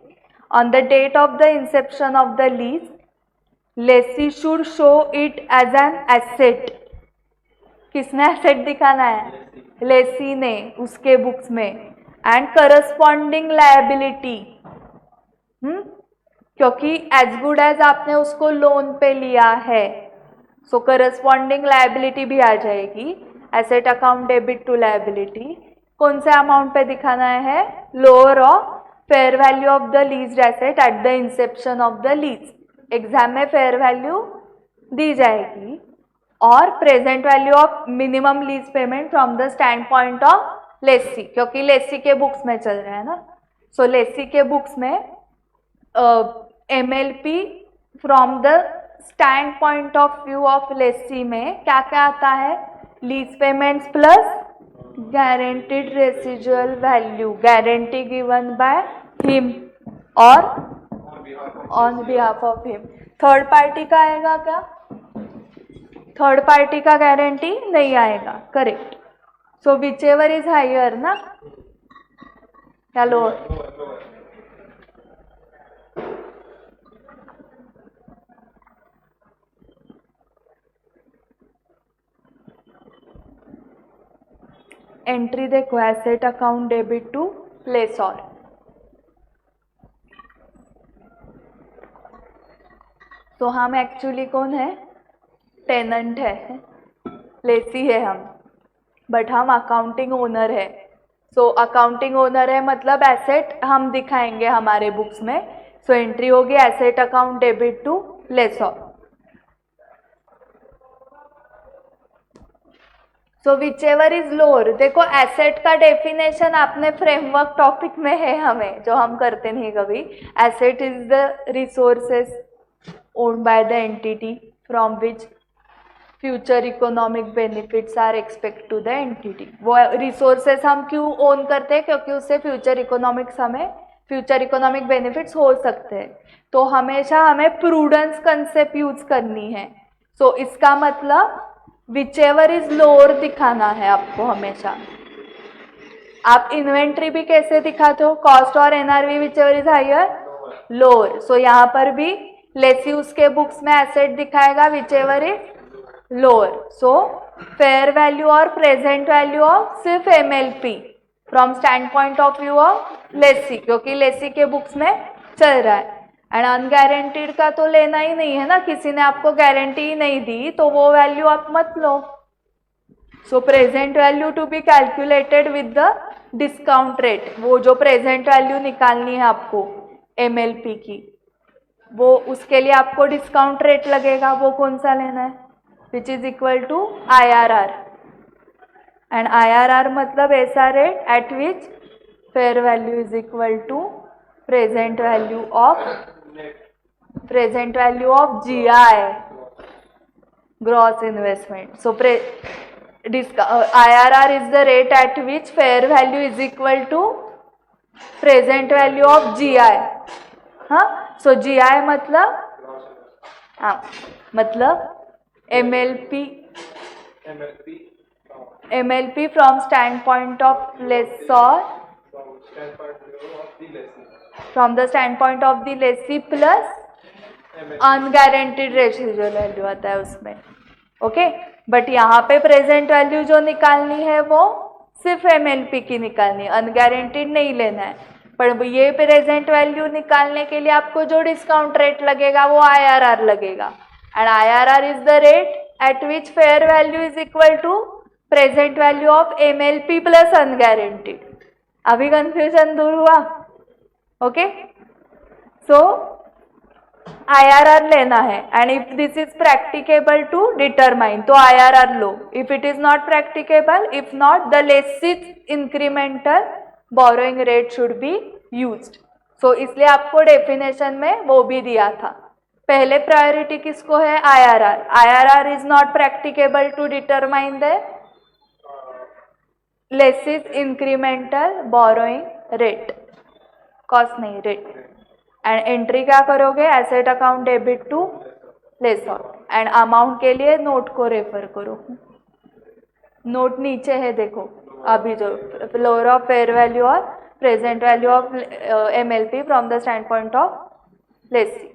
On the date of the inception of the lease, lessee should show it as an asset. किसने asset दिखाना है? lessee ने उसके books में. And corresponding liability, क्योंकि as good as आपने उसको loan पे लिया है, so corresponding liability भी आ जाएगी. asset account debit to liability कौन से अमाउंट पे दिखाना है? Lower of fair value of the leased asset at the inception of the lease. Exam में फेयर वैल्यू दी जाएगी, और present value of minimum lease payment from the stand point of lessee, क्योंकि lessee के books में चल रहा है ना. सो लेसी के बुक्स में MLP from the stand point of view of Lesi में क्या क्या आता है? Lease payments plus guaranteed residual value, guarantee given by him or on behalf of him. Third party का आएगा क्या? थर्ड पार्टी का गारंटी नहीं आएगा. Correct. So whichever is higher ना, या लोअर? एंट्री देखो, asset account debit to lessor. तो हम एक्चुअली कौन है? टेनेंट है, लेसी है हम, बट हम अकाउंटिंग ओनर है. सो अकाउंटिंग ओनर है मतलब एसेट हम दिखाएंगे हमारे बुक्स में. सो एंट्री होगी asset account debit to lessor. So whichever is lower. देखो एसेट का डेफिनेशन आपने फ्रेमवर्क टॉपिक में है हमें, जो हम करते नहीं कभी. Asset is the resources owned by the entity from which future economic benefits are expect to the entity. वो रिसोर्सेस हम क्यों ओन करते हैं? क्योंकि उससे फ्यूचर इकोनॉमिक बेनिफिट्स हो सकते हैं। तो हमेशा हमें प्रूडेंस कंसेप्ट यूज करनी है। सो इसका मतलब विच एवर इज लोअर दिखाना है आपको हमेशा। आप इन्वेंट्री भी कैसे दिखाते हो? कॉस्ट और NRV whichever is higher, lower. So यहाँ पर भी लेसी उसके बुक्स में एसेट दिखाएगा whichever is lower. So fair value और प्रेजेंट वैल्यू ऑफ सिर्फ MLP from stand point of view of lessee, क्योंकि लेसी के बुक्स में चल रहा है। एंड अनगारंटीड का तो लेना ही नहीं है ना, किसी ने आपको गारंटी ही नहीं दी तो वो वैल्यू आप मत लो। So present value to be calculated with the discount rate. वो जो प्रेजेंट वैल्यू निकालनी है आपको एमएलपी की, वो उसके लिए आपको डिस्काउंट रेट लगेगा। वो कौन सा लेना है? Which is equal to IRR। And IRR मतलब ऐसा rate at which fair value is equal to present value of GI, gross investment. So IRR is the rate at which fair value is equal to present value of GI। हाँ, so GI मतलब MLP from standpoint of lessor, from the standpoint of the lessee plus unguaranteed residual value आता है उसमें। Okay, but यहाँ पे present value जो निकालनी है वो सिर्फ एमएलपी की निकालनी है, अनगारंटीड नहीं लेना है। पर ये प्रेजेंट वैल्यू निकालने के लिए आपको जो डिस्काउंट रेट लगेगा वो IRR लगेगा। And IRR is the rate at which fair value is equal to present value of MLP plus unguaranteed. अभी कंफ्यूजन दूर हुआ? ओके, सो IRR लेना है। And if this is practicable to determine तो IRR लो। If it is not practicable, if not, the lessee's incremental borrowing rate should be used. So इसलिए आपको definition में वो भी दिया था। पहले प्रायोरिटी किसको है? IRR। IRR is not practicable to determine the lessee's incremental borrowing rate, cost नहीं, रेट। एंड एंट्री क्या करोगे? Asset account debit to lessor. And amount के लिए नोट को रेफर करो, नोट नीचे है देखो। अभी जो लोअर ऑफ फेयर वैल्यू और present value of MLP from the stand point of lessee.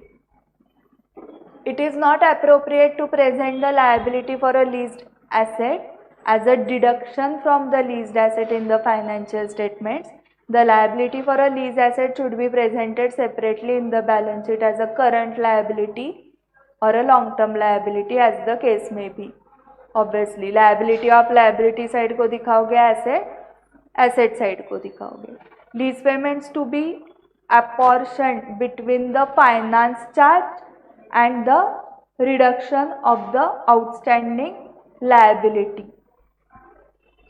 It is not appropriate to present the liability for a leased asset as a deduction from the leased asset in the financial statements. The liability for a leased asset should be presented separately in the balance sheet as a current liability or a long term liability as the case may be. Obviously liability of liability side को दिखाओगे, asset side को दिखाओगे। Lease payments to be apportioned between the finance charge and the reduction of the outstanding liability.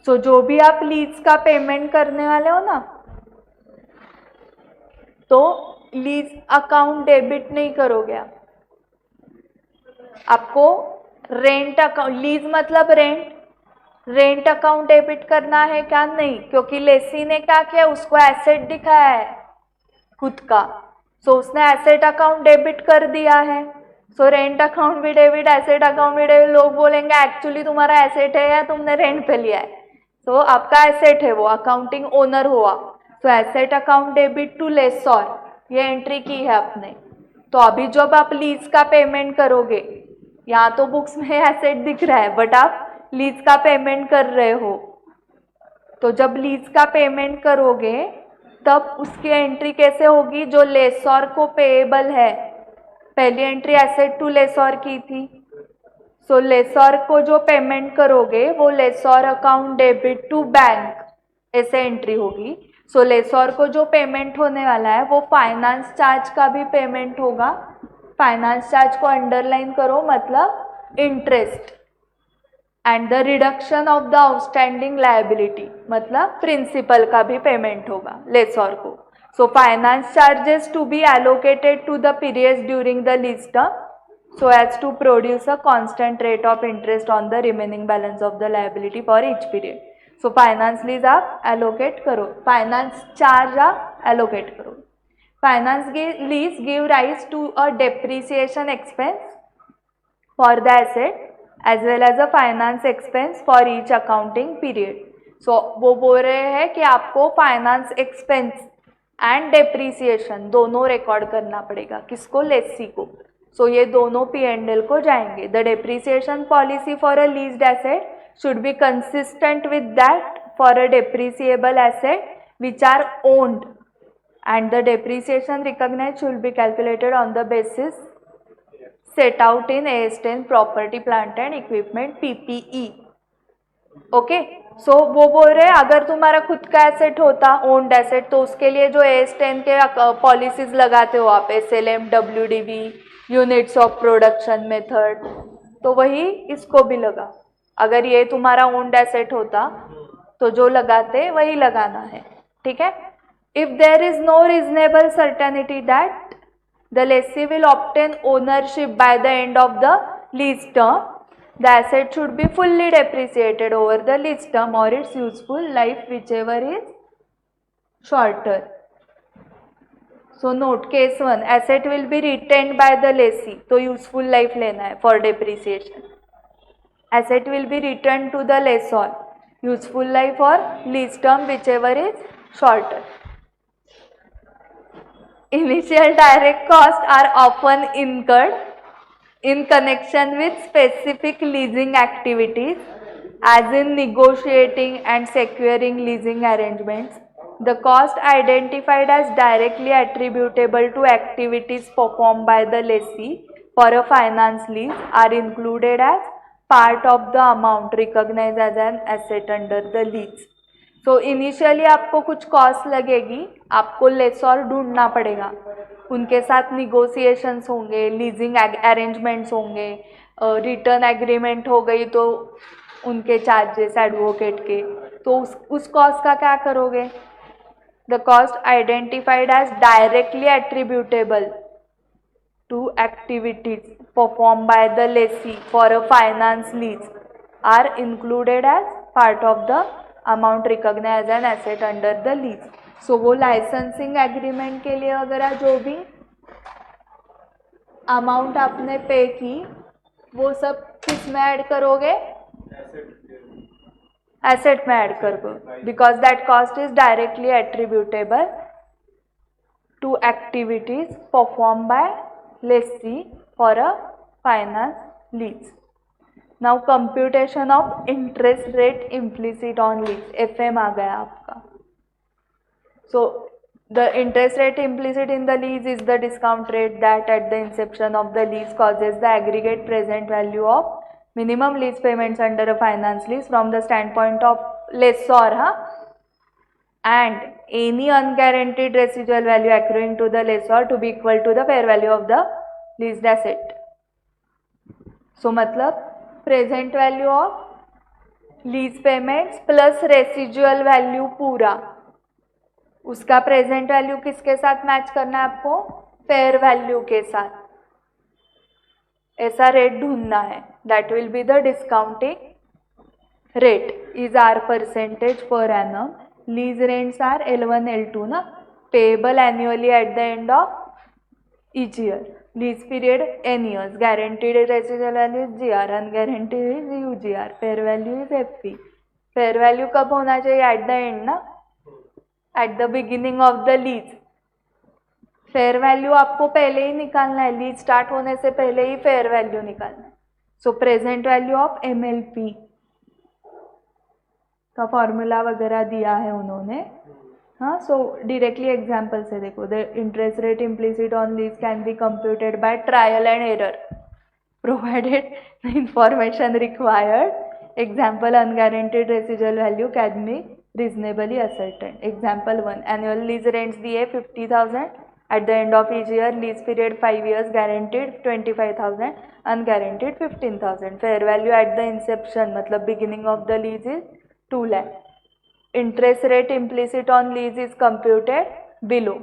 सो जो भी आप lease का payment करने वाले हो ना, तो लीज अकाउंट डेबिट नहीं करोगे आप। आपको रेंट अकाउंट, लीज मतलब रेंट अकाउंट डेबिट करना है क्या? नहीं, क्योंकि लेसी ने क्या किया? उसको एसेट दिखाया है खुद का, सो उसने एसेट अकाउंट डेबिट कर दिया है। सो रेंट अकाउंट भी डेबिट, एसेट अकाउंट भी डेबिट। लोग बोलेंगे एक्चुअली तुम्हारा एसेट है या तुमने रेंट पे लिया है। तो आपका एसेट है, वो अकाउंटिंग ओनर हुआ। तो asset account debit to lessor, ये एंट्री की है आपने। तो अभी जब आप लीज का पेमेंट करोगे, यहाँ तो बुक्स में एसेट दिख रहा है बट आप लीज का पेमेंट कर रहे हो, तो जब लीज का पेमेंट करोगे तब उसकी एंट्री कैसे होगी? जो लेसर को पेएबल है, पहली एंट्री एसेट टू लेसर की थी, सो लेसर को जो पेमेंट करोगे वो lessor account debit to bank, ऐसे एंट्री होगी। सो लेसर को जो पेमेंट होने वाला है वो फाइनेंस चार्ज का भी पेमेंट होगा। फाइनेंस चार्ज को अंडरलाइन करो, मतलब interest. And the reduction of the outstanding liability, मतलब प्रिंसिपल का भी पेमेंट होगा लेसर को। So finance charges to be allocated to the periods during the lease term, so as to produce a constant rate of interest on the remaining balance of the liability for each period. So finance lease आप allocate करो, finance charge आप allocate करो. Finance lease give rise to a depreciation expense for the asset as well as a finance expense for each accounting period. So वो बोल रहे हैं कि आपको फाइनेंस एक्सपेंस एंड डेप्रिसिएशन दोनों रिकॉर्ड करना पड़ेगा. किसको? लेसी को. सो ये दोनों P&L को जाएंगे. The depreciation policy for a leased asset should be consistent with that for a depreciable asset which are owned and the depreciation recognized should be calculated on the basis set out in AS10 property plant and equipment PPE. Okay, so वो बोल रहे हैं अगर तुम्हारा खुद का asset होता, owned asset, तो उसके लिए जो AS10 के पॉलिसीज लगाते हो आप, SLM, WDV, units of production method, तो वही इसको भी लगा. अगर ये तुम्हारा ओन्ड एसेट होता तो जो लगाते वही लगाना है. ठीक है. If there is no reasonable certainty that the lessee will obtain ownership by the end of the lease term, the asset should be fully depreciated over the lease term or its useful life, whichever is shorter. So note case 1, asset will be retained by the lessee, तो useful life लेना है for depreciation. Asset will be returned to the lessor, useful life or lease term, whichever is shorter. Initial direct costs are often incurred in connection with specific leasing activities, as in negotiating and securing leasing arrangements. The cost identified as directly attributable to activities performed by the lessee for a finance lease are included as part of the amount recognized as an asset under the lease. So initially आपको कुछ cost लगेगी, आपको laser ढूंढना पड़ेगा, उनके साथ negotiations होंगे, leasing arrangements होंगे, रिटर्न एग्रीमेंट हो गई तो उनके चार्जेस एडवोकेट के, तो उस कॉस्ट का क्या करोगे? The cost identified as directly attributable to activities perform by the lessee for a finance lease are included as part of the amount recognise an asset under the lease. So वो licensing agreement के लिए वगैरह जो भी amount आपने पे की वो सब किस में ऐड करोगे? एसेट में ऐड करोगे, because that cost is directly attributable to activities perform by lessee for a finance lease. Now computation of interest rate implicit on lease, FM आ गया आपका. So the interest rate implicit in the lease is the discount rate that at the inception of the lease causes the aggregate present value of minimum lease payments under a finance lease from the stand point of lessor, and any unguaranteed residual value accruing to the lessor to be equal to the fair value of the leased asset. So मतलब present value of lease payments plus residual value पूरा, उसका present value किसके साथ match करना है आपको? Fair value के साथ. ऐसा रेट ढूंढना है. That will be the discounting rate is R percentage per annum. Lease rents are L1 L2 ना, payable annually at the end of each year. Lease period n years. Guaranteed residual value is GR, unguaranteed is UGR. Fair value is FV. Fair value कब होना चाहिए? At the end ना, at the beginning of the lease. Fair value आपको पहले ही निकालना है, lease start होने से पहले ही fair value निकालना है. So present value of MLP का फॉर्मूला वगैरह दिया है उन्होंने. हाँ, सो डायरेक्टली एग्जाम्पल से देखो. The interest rate implicit on lease can be computed by trial and error provided the information required. Example unguaranteed residual value can be reasonably ascertain. Example 1, annual lease rents दिए 50,000 at the end of each year. Lease period 5 years. Guaranteed 25,000, unguaranteed 15,000. Fair value at the inception मतलब beginning of the lease is 2 lakh. Interest rate implicit on lease is computed below.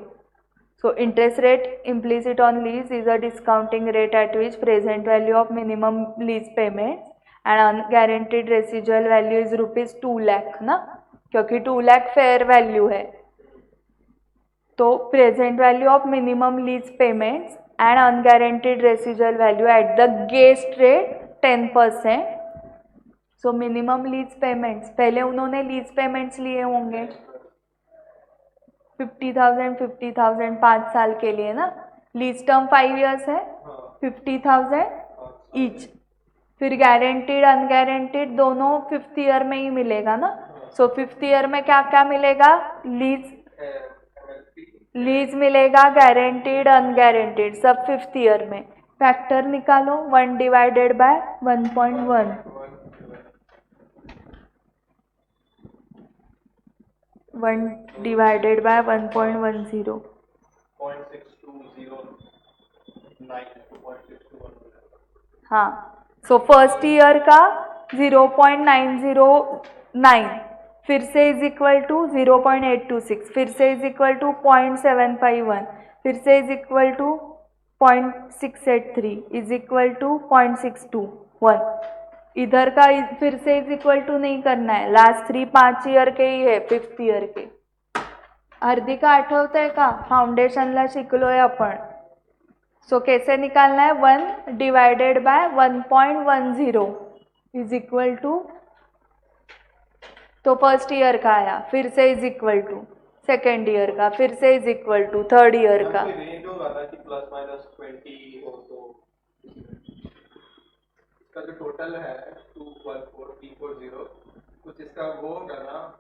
So interest rate implicit on lease is a discounting rate at which present value of minimum lease payment and unguaranteed residual value is rupees 2 lakh ना, क्योंकि 2 lakh fair value है, तो present value of minimum lease payments and unguaranteed residual value at the guessed rate 10%. So minimum lease payments, पहले उन्होंने lease payments लिए होंगे 50,000 5 साल के लिए ना, लीज टर्म 5 years है, 50,000 ईच. फिर गारंटीड अनगारंटीड दोनों 5th ईयर में ही मिलेगा ना. सो 5th ईयर में क्या क्या मिलेगा, लीज मिलेगा, गारंटीड अनगारंटीड सब 5th ईयर में. फैक्टर निकालो 1 डिवाइडेड बाय 1.1, 1 डिवाइडेड बाय 1.10. हाँ, सो फर्स्ट ईयर का 0.909, फिर से इज इक्वल टू 0.826, फिर से इज इक्वल टू 0.751, फिर से is equal to 0.683, is equal to 0.621. इधर का फिर से इज इक्वल टू नहीं करना है, लास्ट 5 ईयर के ही है, 5th ईयर के. हार्दिका आठवतंय का, फाउंडेशनला शिकलोय आपण. सो कैसे निकालना है, 1 divided by 1.10 is equal to, तो फर्स्ट ईयर का आया, फिर से is equal to second year का, फिर से is equal to third year का. रेंज होगा ना कि +-20 हो, तो इसका जो टोटल है 214340, कुछ इसका वो होगा ना,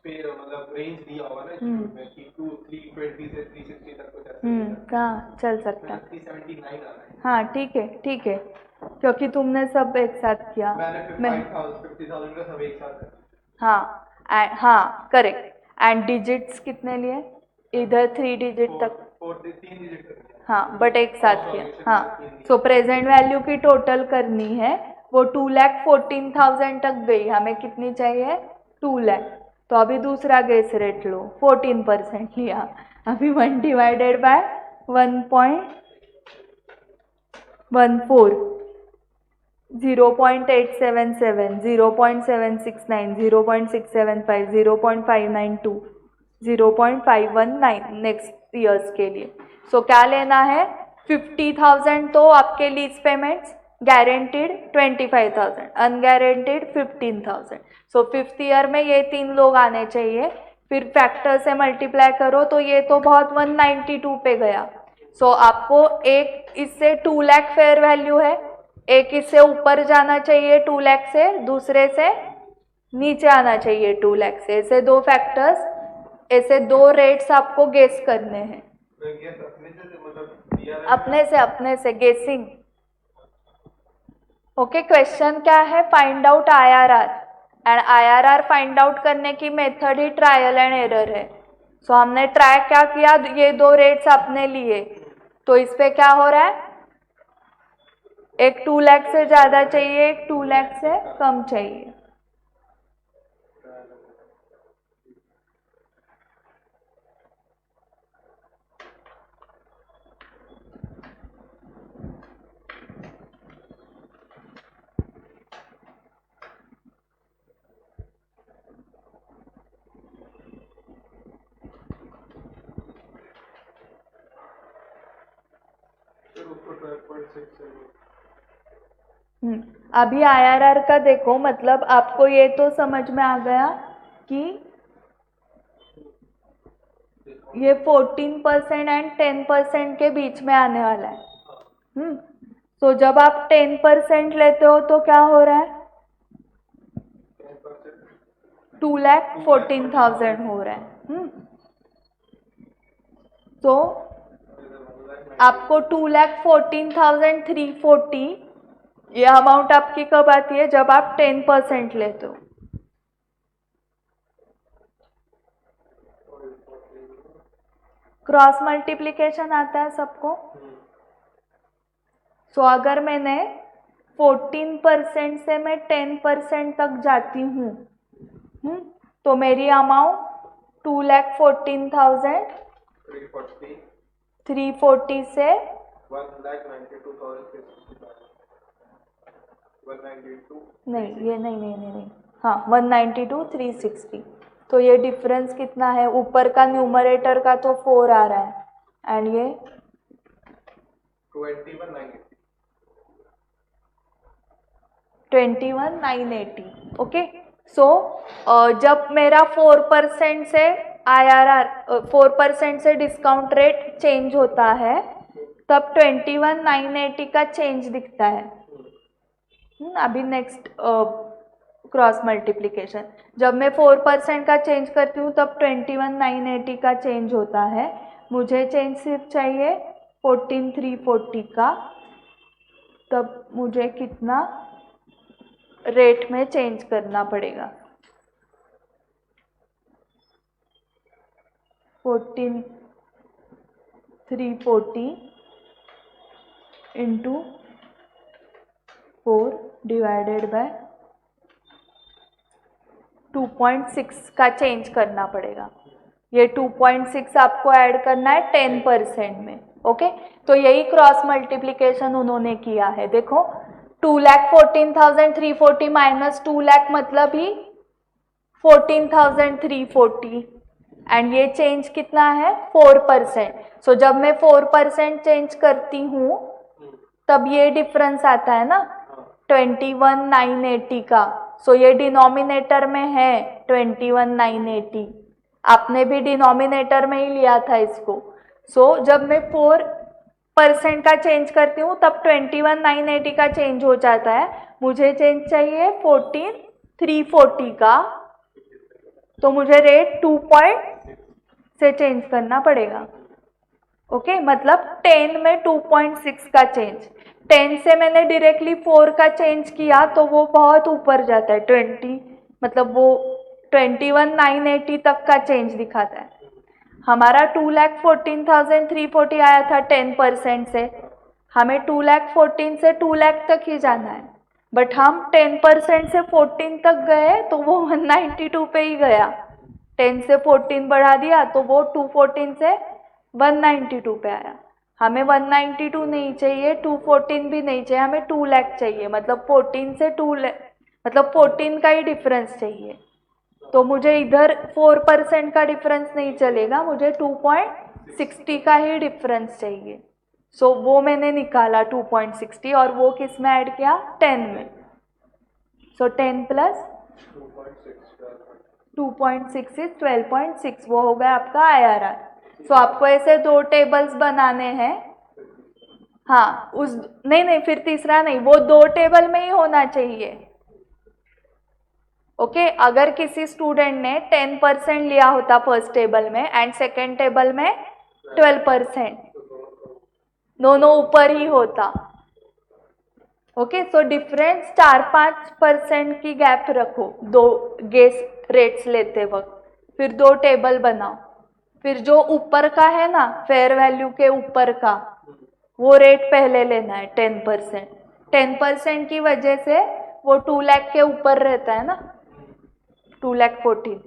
मतलब रेंज दिया होगा ना इसमें कि 320 से 360 तक कुछ ऐसा. कहाँ चल सकता है, 379 आ रहा है. हाँ ठीक है, ठीक है, क्योंकि तुमने सब एक साथ किया. मैंने 50,000 का सब एक साथ है. हाँ हाँ करेक्ट. एंड डिजिट्स कितने लिए, इधर 3 डिजिट तक, 3 डिजिट तक. हाँ बट एक साथ किया. हाँ, सो प्रेजेंट वैल्यू की टोटल करनी है, वो 2,14,000 तक गई, हमें कितनी चाहिए 2 लाख. तो अभी दूसरा गेस रेट लो, 14% लिया. अभी 1 डिवाइडेड बाय 1.14, 0.877, 0.769, 0.675, 0.592, 0.519 नेक्स्ट ईयर्स के लिए. सो क्या लेना है, 50,000 तो आपके लीज पेमेंट्स, गारंटीड 25,000, अनगारंटीड 15,000. सो 5th ईयर में ये 3 लोग आने चाहिए. फिर फैक्टर से मल्टीप्लाई करो तो ये तो बहुत 192 पे गया. सो आपको एक इससे 2 लाख फेयर वैल्यू है, एक इससे ऊपर जाना चाहिए 2 लाख से, दूसरे से नीचे आना चाहिए 2 लाख से. ऐसे 2 फैक्टर्स, ऐसे 2 रेट्स आपको गेस करने हैं. अपने से गेसिंग. ओके, क्वेश्चन क्या है, find out IRR. And IRR find out करने की method he trial and error है. सो हमने ट्राई क्या किया, ये 2 रेट्स आपने लिए, तो इस पे क्या हो रहा है, एक 2 लाख से ज्यादा चाहिए, एक 2 लाख से कम चाहिए. अभी IRR का देखो, मतलब आपको ये तो समझ में आ गया कि ये 14% एंड 10% के बीच में आने वाला है. तो जब आप 10% लेते हो तो क्या हो रहा है, 2,14,000 हो रहा है. तो आपको 2,14,340 ये अमाउंट आपकी कब आती है, जब आप 10% लेते हो. क्रॉस मल्टीप्लिकेशन आता है सबको. सो अगर मैंने 14% से मैं 10% तक जाती हूँ, तो मेरी अमाउंट 2,14,000 340 340 से 1,92,665 नहीं, ये नहीं, हाँ 192 360। तो ये डिफरेंस कितना है? ऊपर का न्यूमरेटर का तो 4 आ रहा है एंड ये 21,980। ओके, सो जब मेरा 4% से IRR 4% से डिस्काउंट रेट चेंज होता है तब 21,980 का चेंज दिखता है। अभी नेक्स्ट क्रॉस मल्टीप्लिकेशन, जब मैं 4% का चेंज करती हूँ तब 21,980 का चेंज होता है। मुझे चेंज सिर्फ चाहिए 14,340 का, तब मुझे कितना रेट में चेंज करना पड़ेगा? 14,340 इंटू 4 डिवाइडेड बाय 2.6 का चेंज करना पड़ेगा। ये 2.6 आपको ऐड करना है 10% में। ओके, तो यही क्रॉस मल्टीप्लिकेशन उन्होंने किया है। देखो 2,14,340 माइनस 2 लाख मतलब ही 14,340 एंड ये चेंज कितना है? 4%। सो जब मैं 4% चेंज करती हूँ तब ये डिफरेंस आता है ना 21,980 का। सो ये डिनोमिनेटर में है 21,980, आपने भी डिनोमिनेटर में ही लिया था इसको। सो जब मैं 4% का चेंज करती हूँ तब 21,980 का चेंज हो जाता है। मुझे चेंज चाहिए 14,340 का, तो मुझे रेट 2 से चेंज करना पड़ेगा। ओके, मतलब 10 में 2.6 का चेंज। 10 से मैंने डायरेक्टली 4 का चेंज किया तो वो बहुत ऊपर जाता है 20, मतलब वो 21,980 तक का चेंज दिखाता है। हमारा 2,14,340 आया था 10% से, हमें 2,14,000 से 2 लाख तक ही जाना है, बट हम 10% से 14 तक गए तो वो 192 पे ही गया। 10 से 14 बढ़ा दिया तो वो 214 से 192 पे आया। हमें 192 नहीं चाहिए, 214 भी नहीं चाहिए, हमें 2 लाख चाहिए। मतलब 14 से 2 लाख, मतलब 14 का ही डिफरेंस चाहिए। तो मुझे इधर 4% का डिफरेंस नहीं चलेगा, मुझे 2.60 का ही डिफरेंस चाहिए। सो वो मैंने निकाला 2.60 और वो किस में ऐड किया? 10 में। सो 10 प्लस 2.6 इज 12.6, वो हो गया आपका IRR। सो आपको ऐसे 2 टेबल्स बनाने हैं। हाँ, उस नहीं, फिर तीसरा नहीं, वो 2 टेबल में ही होना चाहिए। ओके, अगर किसी स्टूडेंट ने 10% लिया होता फर्स्ट टेबल में एंड सेकेंड टेबल में 12%, दोनों ऊपर ही होता। ओके, सो डिफरेंस 4-5% की गैप रखो दो गेस रेट्स लेते वक्त, फिर 2 टेबल बनाओ। फिर जो ऊपर का है ना, फेयर वैल्यू के ऊपर का, वो रेट पहले लेना है 10%। 10% की वजह से वो 2 लाख के ऊपर रहता है ना, 2,14,000।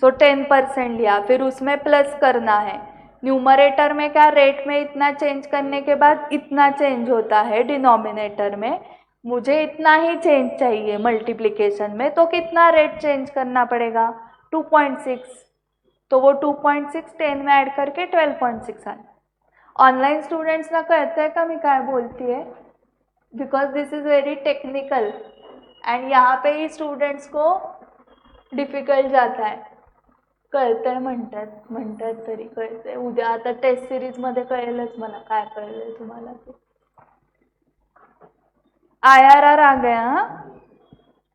सो 10% लिया, फिर उसमें प्लस करना है। न्यूमरेटर में क्या, रेट में इतना चेंज करने के बाद इतना चेंज होता है डिनोमिनेटर में। मुझे इतना ही चेंज चाहिए मल्टीप्लिकेशन में, तो कितना रेट चेंज करना पड़ेगा? 2.6। तो वो 2.6 10 में ऐड करके 12.6 आए। ऑनलाइन स्टूडेंट्स ना कहते हैं कमी काय बोलती है, because this is very technical and यहाँ पे ही स्टूडेंट्स को डिफिकल्ट जाता आहे. कळतंय म्हणतात तरी कळतंय. उद्या आता टेस्ट सिरीज मध्ये कळेलच मला काय कळलंय तुम्हाला ते. IRR आ गया हाँ.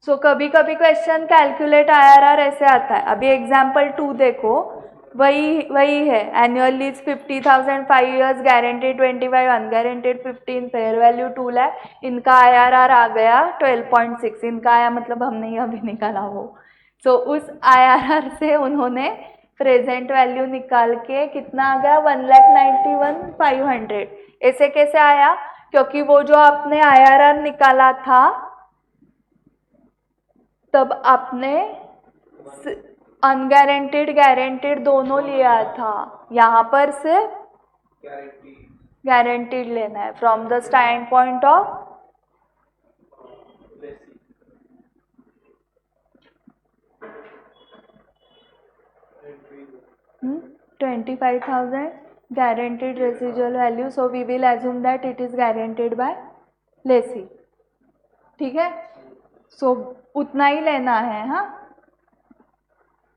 सो कभी कभी क्वेश्चन कैलकुलेट IRR ऐसे आता है. अभी एग्जाम्पल 2 देखो, वही है. Annual lease 50,000, 5 years, guarantee 25, अनगारंटेड 15, fair value 2 lakh. इनका IRR आ गया 12.6. इनका आया मतलब हमने ही अभी निकाला वो. सो उस IRR से उन्होंने प्रेजेंट वैल्यू निकाल के कितना आ गया 1,91,500. ऐसे कैसे आया? क्योंकि वो जो आपने IRR निकाला था तब आपने अनगारंटेड गारंटेड दोनों लिया था, यहाँ पर सिर्फ गारंटी गारंटीड लेना है from the stand point of Lesi 25,000 guaranteed residual value, so we will assume that it is guaranteed by lessee. ठीक है, सो उतना ही लेना है. हाँ,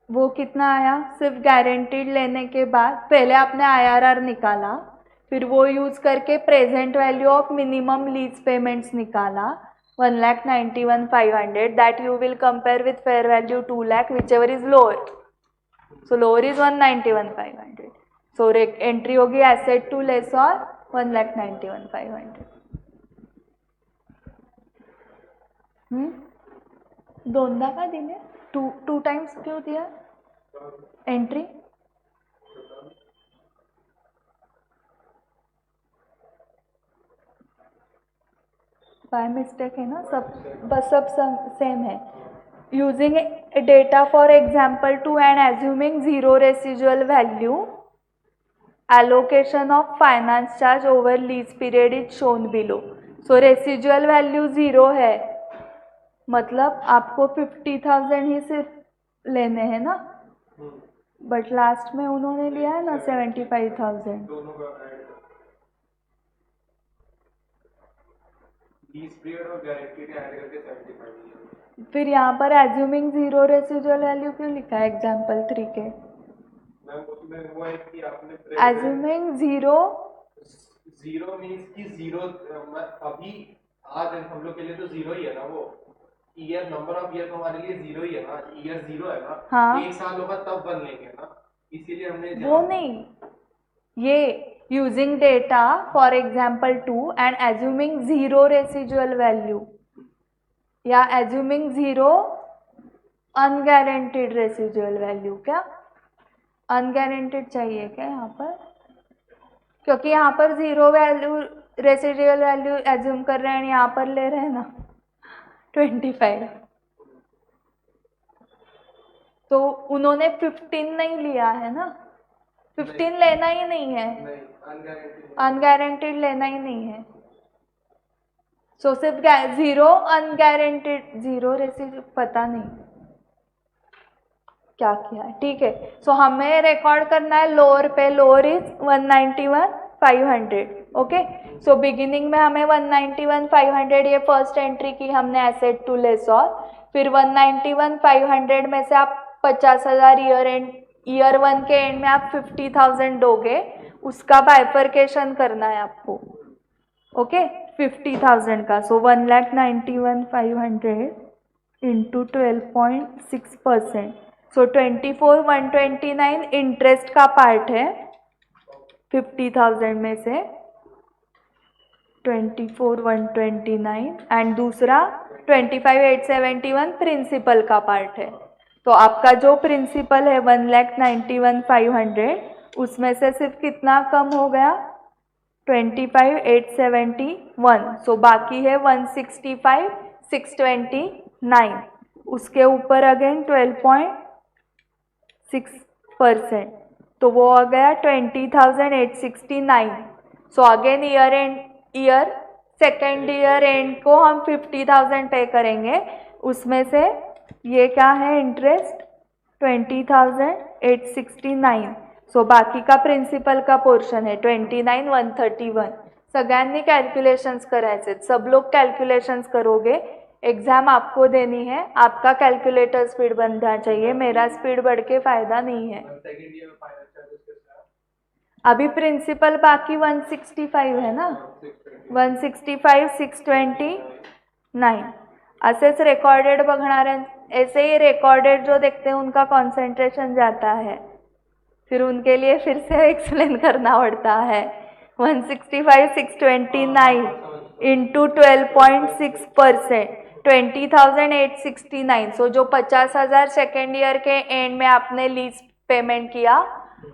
वो कितना आया, सिर्फ गारंटीड लेने के बाद पहले आपने IRR निकाला, फिर वो यूज करके present value of minimum lease payments निकाला 1,91,500, that you will compare with fair value 2 lakh, which ever is lower. So lower is 1,91,500. So entry होगी एसेट टू लेस और 1,91,500. दोनदा का दिले टू टाइम्स क्यों दिया एंट्री? बाय मिस्टेक है ना, सब बस सब सेम है. Using data for example 2 and assuming zero residual value, allocation of finance charge over lease period is shown below. So residual value 0 है, मतलब आपको 50,000 ही सिर्फ लेने हैं ना, बट लास्ट में उन्होंने लिया है ना 75,000. दोनों का ऐड लीज पीरियड और गारंटी का ऐड करके 75. फिर यहाँ पर एज्यूमिंग जीरो रेसिजुअल वैल्यू क्यों लिखा है एग्जाम्पल 3 के? उसमें वो है कि आपने एज्यूमिंग जीरो मीन्स कि जीरो अभी आज हम लोग के लिए तो जीरो ही है ना, वो ईयर नंबर ऑफ ईयर हमारे लिए जीरो ही है ना, ईयर जीरो है ना. हाँ, 1 साल होगा तब बन लेंगे ना, इसीलिए हमने वो नहीं, ये using data for example 2 and assuming zero residual value या assuming zero unguaranteed residual value. क्या अनगारंटेड चाहिए क्या यहाँ पर? क्योंकि यहाँ पर zero value residual value assume कर रहे हैं, यहाँ पर ले रहे हैं ना 25. तो उन्होंने 15 नहीं लिया है ना, 15 लेना ही नहीं है, अनगारंटेड लेना ही नहीं है. सो सिर्फ जीरो अनगारंटेड, जीरो रेसिजुअल पता नहीं क्या किया है. ठीक है, सो हमें रिकॉर्ड करना है लोअर पे, lower is 191,500. Okay, so beginning में हमें 191,500 ये फर्स्ट एंट्री की हमने एसेट टू लेस और, फिर 191,500 में से आप 50,000 ईयर 1 के एंड में आप 50,000 दोगे, उसका बाइफर्केशन करना है आपको. ओके, 50,000 का, सो 1,91,500 इंटू 12.6%. सो 24,129 इंटरेस्ट का पार्ट है 50,000 में से, 24,129, एंड दूसरा 25,871 प्रिंसिपल का पार्ट है. तो आपका जो प्रिंसिपल है 1,91,500, उसमें से सिर्फ कितना कम हो गया 25,871. सो बाकी है 165,629. उसके ऊपर अगेन 12.6%, तो वो आ गया 20,869. So again year second year end को हम 50,000 पे करेंगे, उसमें से ये क्या है इंटरेस्ट 20,869. सो बाकी का प्रिंसिपल का पोर्शन है 29,131. सगळ्यांनी कॅल्क्युलेशन्स करायचे, सब लोग कॅल्क्युलेशन्स करोगे. एग्जाम आपको देनी है, आपका कैलकुलेटर स्पीड बनना चाहिए, मेरा स्पीड बढ़ के फायदा नहीं है. अभी प्रिंसिपल बाकी 165 है ना, 165,629. असेच रेकॉर्डेड बघणारे, ऐसे ही रेकॉर्डेड जो देखते हैं उनका कंसंट्रेशन जाता है, फिर उनके लिए फिर से एक्सप्लेन करना पड़ता है. 165,629 इंटू 12.6%, 20,869. सो जो 50,000 सेकेंड ईयर के एंड में आपने लीज पेमेंट किया,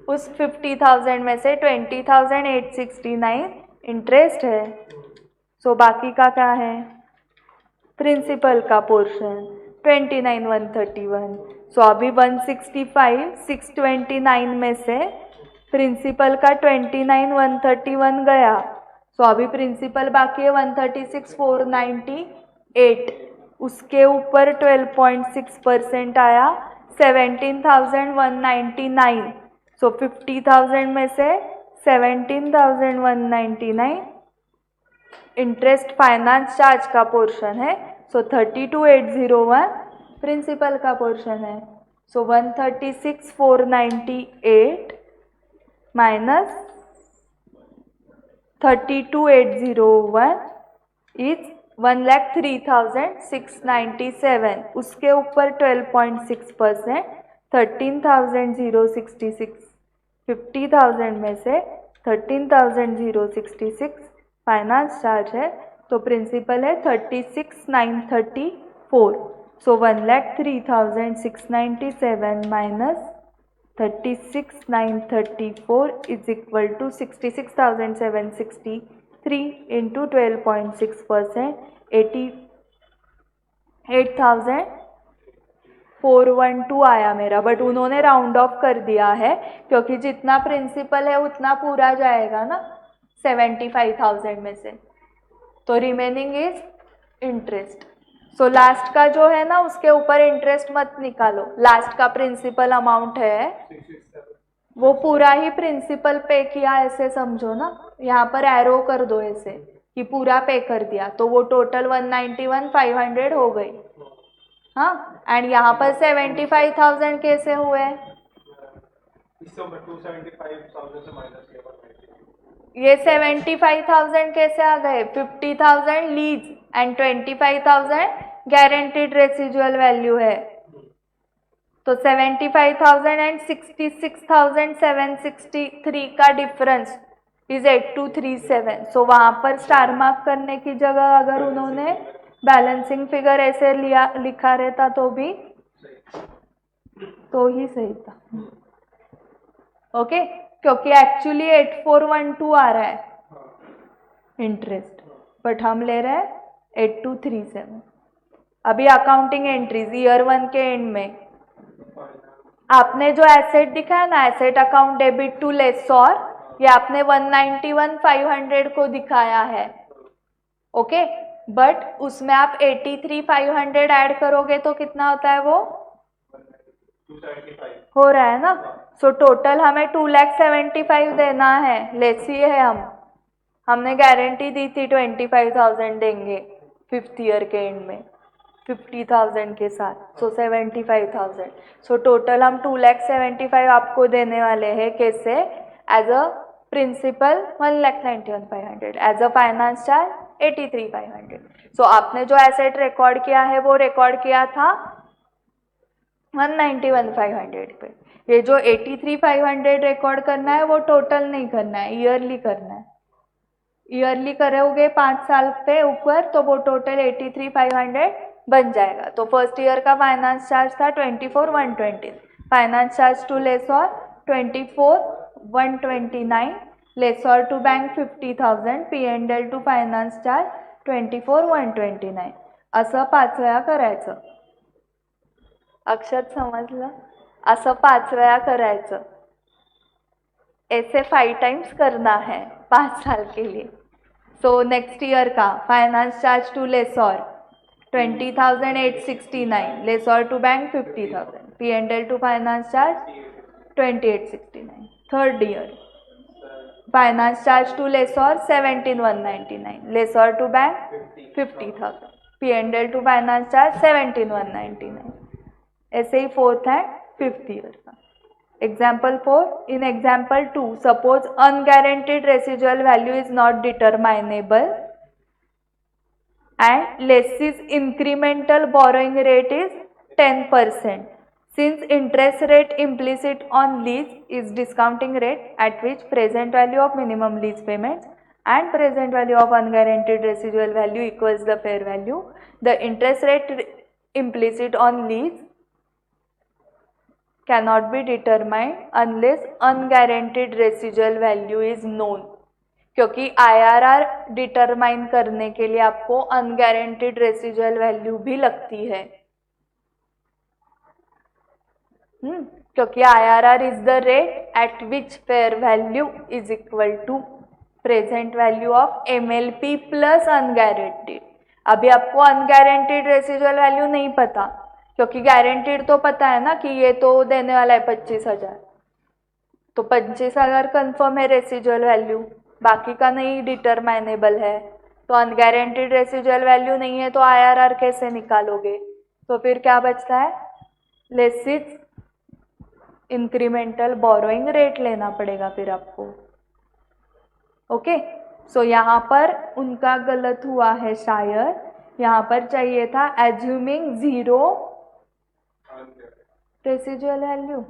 उस 50,000 में से 20,869 इंटरेस्ट है. सो बाकी का क्या है प्रिंसिपल का पोर्शन. 29,131. सो अभी 165 629 में से प्रिंसिपल का 29,131 गया. सो अभी प्रिंसिपल बाकी है 136,498. उसके ऊपर 12.6% आया 17,199. सो 50,000 में से 17,199 इंटरेस्ट फाइनेंस चार्ज का पोर्शन है. सो 32,801 प्रिंसिपल का पोर्शन है. सो 136,498 माइनस 32,801 इज 1,03,697. उसके ऊपर 12.6% 13,066. 50,000 में से 13,066 फाइनेंस चार्ज है. तो प्रिंसिपल है 36,934. So 1,03,697 minus 36,934 is equal to 66,763 into 12.6% 88,412 आया मेरा. बट उन्होंने राउंड ऑफ कर दिया है क्योंकि जितना प्रिंसिपल है उतना पूरा जाएगा ना 75,000 में से. तो remaining is interest. So last का जो है ना उसके ऊपर इंटरेस्ट मत निकालो. लास्ट का प्रिंसिपल अमाउंट है 667. वो पूरा ही प्रिंसिपल पे किया ऐसे समझो ना. यहाँ पर एरो कर दो ऐसे कि पूरा पे कर दिया. तो वो टोटल 191,500 हो गई. हाँ. एंड यहाँ पर 75,000 कैसे हुए? इससे 275,000 से माइनस किया 190. ये 75,000 कैसे आ गए? 50,000 लीज एंड 25,000 गारंटीड रेसिजुअल वैल्यू है. तो 75,000 एंड 66,763 का डिफरेंस इज 8237. सो वहां पर स्टार मार्क करने की जगह अगर उन्होंने बैलेंसिंग फिगर ऐसे लिखा रहता तो भी तो ही सही था. ओके. क्योंकि एक्चुअली 8412 आ रहा है इंटरेस्ट, बट हम ले रहे हैं 8237. अभी अकाउंटिंग एंट्रीज ईयर 1 के एंड में आपने जो एसेट दिखाया ना, एसेट अकाउंट डेबिट टू लेसॉर, ये आपने 191,500 को दिखाया है. ओके. बट उसमें आप 83,500 ऐड करोगे तो कितना होता है? वो 275 हो रहा है ना. सो टोटल हमें 2,75,000 देना है. लेसी है हमने गारंटी दी थी 25,000 देंगे 5th ईयर के एंड में 50,000 के साथ. सो 75,000. सो टोटल हम 2,75,000 आपको देने वाले हैं. कैसे? As a principal 1,91,500, as a finance charge 83,500. So आपने जो एसेट रिकॉर्ड किया है वो रिकॉर्ड किया था 191,500 पे. ये जो 83,500 रिकॉर्ड करना है वो टोटल नहीं करना है, ईयरली करना है. ईयरली करोगे 5 साल पे ऊपर तो वो टोटल 83,500 बन जाएगा. तो फर्स्ट ईयर का फाइनेंस चार्ज था 24,120. Finance charge to lessor 24,129. Lessor to bank 50,000. P&L to finance charge 24,129. असं 5 वेळा करायचं. अक्षर समजलं? असं 5 वेळा करायचं. ऐसे 5 टाइम्स करना है 5 साल के लिए. सो नेक्स्ट ईयर का finance charge to lessor 20,869. Lessor to bank 50,000. P&L to finance charge 2869. Third year finance charge to lessor 17,199. Lessor to bank 50,000. P&L to finance charge 17,199. ऐसे ही 4th एंड 5th ईयर का. Example 4. In example 2, suppose unguaranteed residual value is not determinable and lessee's incremental borrowing rate is 10%. Since interest rate implicit on lease is discounting rate at which present value of minimum lease payments and present value of unguaranteed residual value equals the fair value, the interest rate implicit on lease cannot be determined unless unguaranteed residual value is known. क्योंकि IRR determine करने के लिए आपको unguaranteed residual value भी लगती है. क्योंकि IRR is the rate at which fair value is equal to present value of MLP plus unguaranteed. अभी आपको अनगारंटीड रेसिजुअल वैल्यू नहीं पता, क्योंकि गारंटीड तो पता है ना कि ये तो देने वाला है 25,000, तो 25,000 कंफर्म है रेसिजुअल वैल्यू, बाकी का नहीं डिटरमाइनेबल है। तो अनगारंटीड रेसिजुअल वैल्यू नहीं है तो IRR कैसे निकालोगे? तो फिर क्या बचता है? लेसिस इंक्रीमेंटल बोरोइंग रेट लेना पड़ेगा फिर आपको। ओके, सो यहाँ पर उनका गलत हुआ है शायद, यहाँ पर चाहिए था assuming 0 residual value.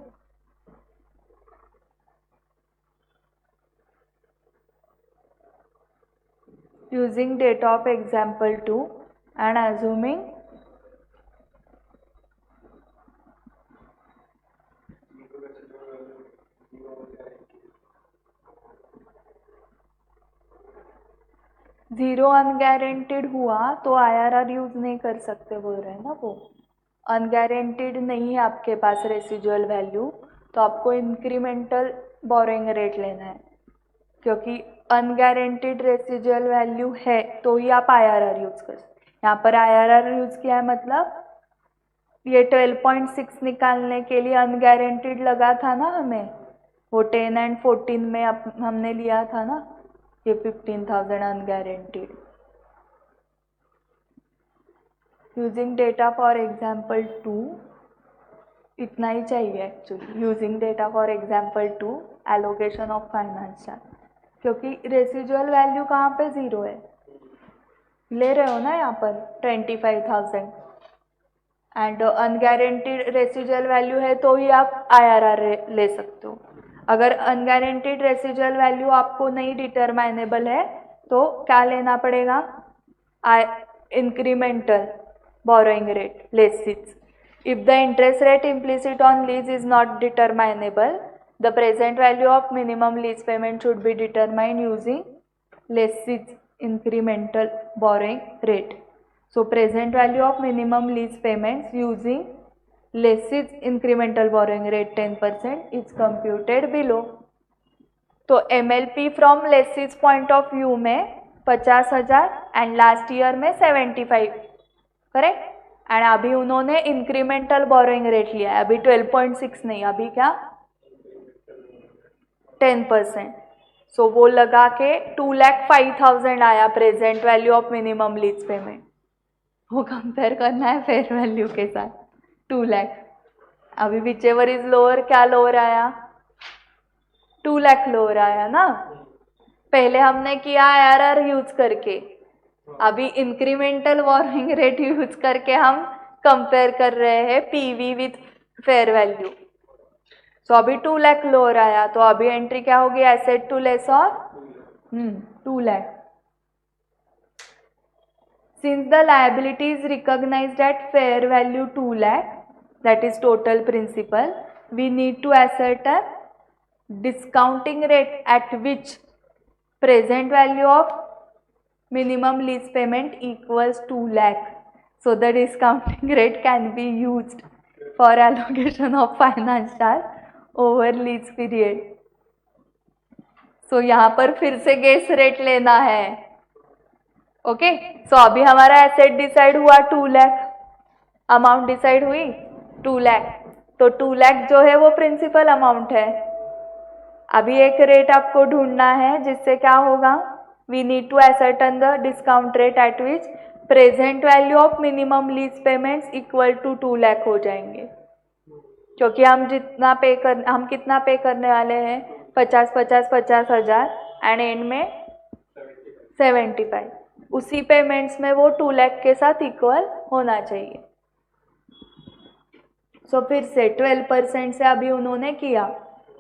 Using data of example 2 and assuming zero unguaranteed हुआ तो IRR यूज नहीं कर सकते बोल रहे हैं ना वो। अनगारंटीड नहीं है आपके पास रेसिजुअल वैल्यू, तो आपको इंक्रीमेंटल बोरोइंग रेट लेना है, क्योंकि अनगारंटीड रेसिजुअल वैल्यू है तो ही आप IRR यूज कर सकते। यहाँ पर IRR यूज किया है मतलब ये 12.6 निकालने के लिए अनगारंटीड लगा था ना हमें, वो 10 एंड 14 में हमने लिया था ना ये 15,000 unguaranteed. Using data for example 2 इतना ही चाहिए actually. Using data for example 2 allocation of finance charge, क्योंकि रेसिजुअल वैल्यू कहाँ पे 0 है, ले रहे हो ना यहाँ पर 25,000 एंड अनगारंटीड रेसिजुअल वैल्यू है तो ही आप IRR ले सकते हो। अगर अनगारंटीड रेसिजुअल वैल्यू आपको नहीं डिटरमाइनेबल है तो क्या लेना पड़ेगा? Incremental borrowing rate lessee's. If the interest rate implicit on lease is not determinable, the present value of minimum lease payment should be determined using leases incremental borrowing rate. So present value of minimum lease payments using leases incremental borrowing rate 10% is computed below. तो MLP from leases point of view में 50,000 and last year में 75, correct. And अभी उन्होंने incremental borrowing rate लिया है, अभी 12.6 नहीं, अभी क्या 10%। सो वो लगा के 2,05,000 आया present value of minimum lease payment. वो कंपेयर करना है फेयर वैल्यू के साथ 2 लाख। अभी विचेवर इज लोअर, क्या लोअर आया? 2 लाख लोअर आया ना। पहले हमने किया IRR यूज करके, अभी इंक्रीमेंटल बोरोइंग रेट यूज करके हम कंपेयर कर रहे हैं PV विथ फेयर वैल्यू। सो अभी 2 लाख लोअर आया, तो अभी एंट्री क्या होगी? एसेट टू लेस और 2 lakh. Since the liability is recognized at fair value 2 lakh, that is total principal, we need to assert a discounting rate at which present value of minimum lease payment equals 2 lakh. So the discounting rate can be used for allocation of finance charge over lease period. So यहाँ पर फिर से guess rate लेना है। Okay, सो अभी हमारा asset decide हुआ 2 lakh, amount decide हुई 2 लाख, तो 2 लाख जो है वो प्रिंसिपल अमाउंट है। अभी एक रेट आपको ढूंढना है जिससे क्या होगा? We need to ascertain the discount rate at which present value of minimum lease payments equal to 2 lakh हो जाएंगे, क्योंकि हम कितना पे करने वाले हैं? 50,000 एंड एंड में 75। उसी पेमेंट्स में वो 2 लाख के साथ इक्वल होना चाहिए। सो फिर से 12% से अभी उन्होंने किया,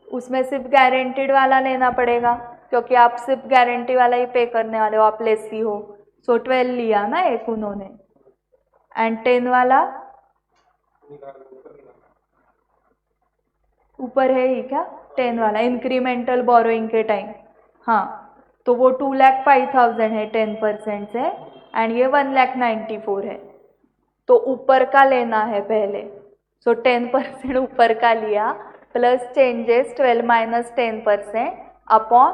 उसमें सिर्फ गारंटीड वाला लेना पड़ेगा, क्योंकि आप सिर्फ गारंटी वाला ही पे करने वाले हो, आप लेसी हो। सो 12 लिया ना एक उन्होंने, एंड 10 वाला ऊपर है ही क्या? 10 वाला इंक्रीमेंटल बोरोइंग के टाइम, हाँ, तो वो 2,05,000 है 10% से, एंड ये 1,94,000 है, तो ऊपर का लेना है पहले। सो 10% ऊपर का लिया प्लस चेंजेस 12 माइनस 10% अपॉन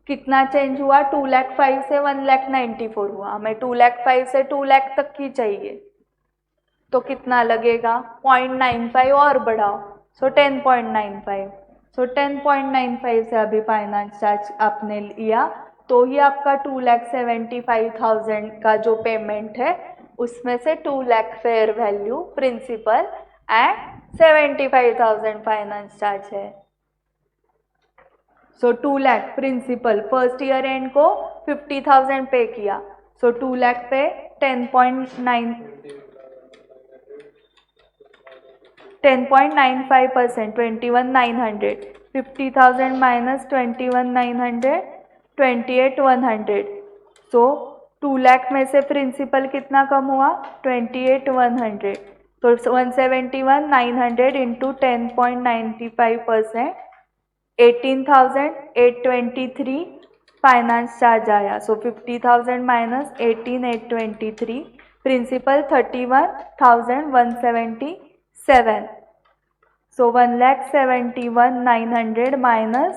कितना चेंज हुआ 2,05,000 से 1,94,000 हुआ, हमें 2,05,000 से 2,00,000 तक की चाहिए तो कितना लगेगा 0.95 और बढ़ाओ सो 10.95 सो 10.95 से अभी फाइनेंस चार्ज आपने लिया तो ही आपका 2,75,000 का जो पेमेंट है उसमें से 2,00,000 fair value principal and 75,000 finance charge है। So 2,00,000 principal first year end को 50,000 पे किया सो 2,00,000 पे 10.95% 21,900 50,000 माइनस 21,900 28,100 सो 2,00,000 में से प्रिंसिपल कितना कम हुआ 28,100 तो 171,900 इंटू 10.95% 18,823 फाइनेंस चार्ज आया so 50,000 minus 18,823 principal 31,177 so 1,71,900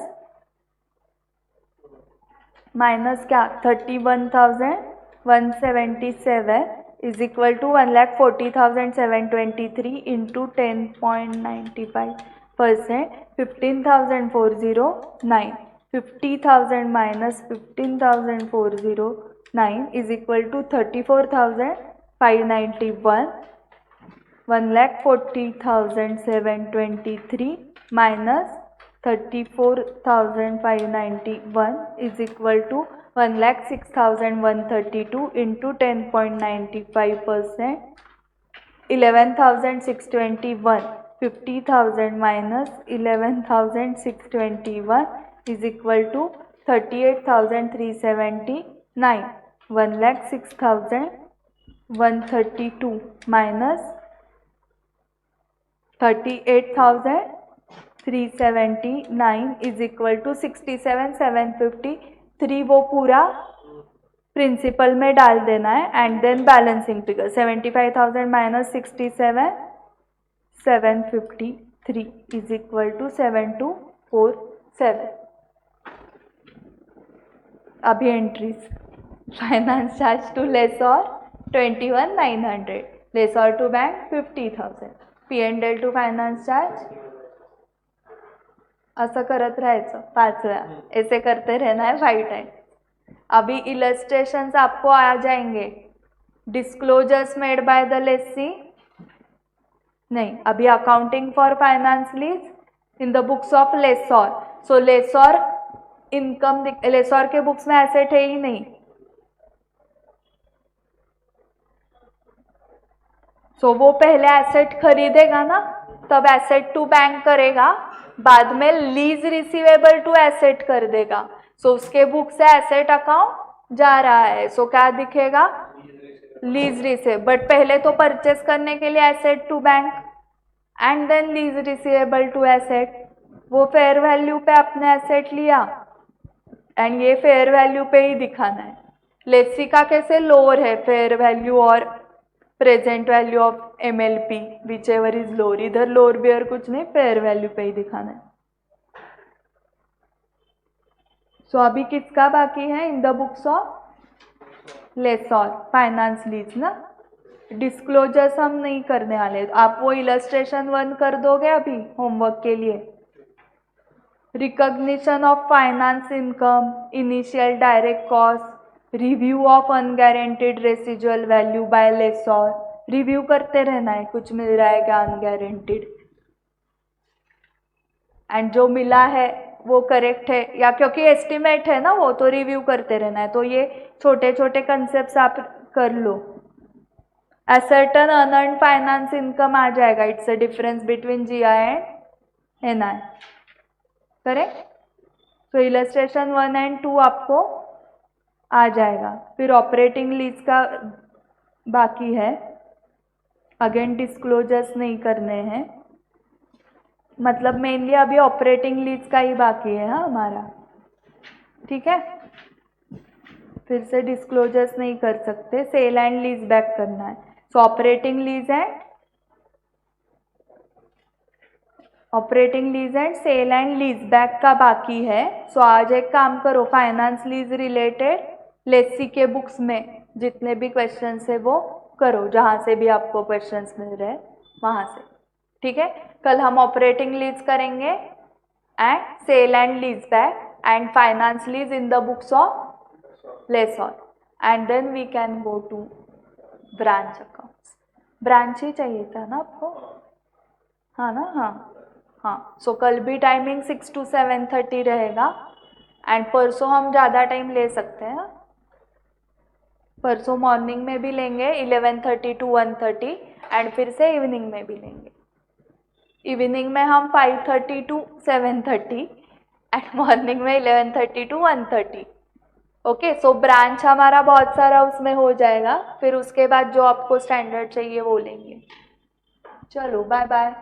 minus क्या 31,177 is equal to 1,40,723 into 10.95% 15,409 50,000 minus 15,409 is equal to 34,591 1,40,723 minus 34,591 is equal to 1,06,132 into 10.95% 11,621 50,000 minus 11,621 is equal to 38,379 1,06,132 minus 38,379 is equal to 67,753 वो पूरा principal में डाल देना है and then balancing figure 75,000 minus 67,753 is equal to 7247। अभी entries finance charge to lessor 21,900 lessor to bank 50,000 P&L to finance charge असं करत राहायचं 5 वेळा ऐसे करते रहना है 5 टाइम। अभी इलस्ट्रेशंस आपको आ जाएंगे disclosures made by the lessee नहीं अभी accounting for finance lease in the books of lessor so lessor income lessor के बुक्स में एसेट है ही नहीं सो वो पहले एसेट खरीदेगा ना तब एसेट टू बैंक करेगा बाद में लीज रिसीवेबल टू एसेट कर देगा सो उसके बुक से एसेट अकाउंट जा रहा है सो क्या दिखेगा लीज रिसीव बट पहले तो परचेस करने के लिए asset to bank and then lease receivable to asset वो फेयर वैल्यू पे आपने एसेट लिया एंड ये फेयर वैल्यू पे ही दिखाना है। लेसी का कैसे लोअर है फेयर वैल्यू और present value of MLP which ever is lower इधर लोअर बियर कुछ नहीं फेयर वैल्यू पे ही दिखाना है। सो अभी किसका बाकी है in the books of lessor finance lease ना डिस्क्लोजर्स हम नहीं करने वाले आप वो इलस्ट्रेशन 1 कर दोगे अभी होमवर्क के लिए। Recognition of finance income initial direct cost review of unguaranteed residual value by lessor review करते रहना है कुछ मिल रहा है क्या अनगारंटीड एंड जो मिला है वो करेक्ट है या क्योंकि एस्टिमेट है ना वो तो रिव्यू करते रहना है। तो ये छोटे छोटे कंसेप्ट्स आप कर लो। असर्टन अनअर्न्ड फाइनेंस इनकम आ जाएगा it's a difference between GI and NI correct. तो इलस्ट्रेशन 1 एंड 2 आपको आ जाएगा। फिर ऑपरेटिंग लीज का बाकी है अगेन डिस्क्लोजर्स नहीं करने हैं मतलब मेनली अभी ऑपरेटिंग लीज का ही बाकी है हाँ हमारा ठीक है। फिर से डिस्क्लोजर्स नहीं कर सकते सेल एंड लीज बैक करना है। So operating lease and operating lease and sale and lease back का बाकी है. सो आज एक काम करो, फाइनेंस लीज रिलेटेड लेसी के बुक्स में जितने भी क्वेश्चंस है वो करो, जहाँ से भी आपको क्वेश्चंस मिल रहे हैं वहाँ से. ठीक है, कल हम ऑपरेटिंग लीज करेंगे and sale and lease back and finance lease in the books of lessor, and then we can go to branch accounts. Branch ही चाहिए था ना आपको, हाँ ना? हाँ. सो कल भी टाइमिंग 6 to 7:30 रहेगा एंड परसों हम ज़्यादा टाइम ले सकते हैं. परसों मॉर्निंग में भी लेंगे 11:30 to 1:30 एंड फिर से इवनिंग में भी लेंगे. इवनिंग में हम 5:30 to 7:30 एंड मॉर्निंग में 11:30 to 1:30. ओके, सो ब्रांच हमारा बहुत सारा उसमें हो जाएगा, फिर उसके बाद जो आपको स्टैंडर्ड चाहिए वो लेंगे. चलो बाय बाय.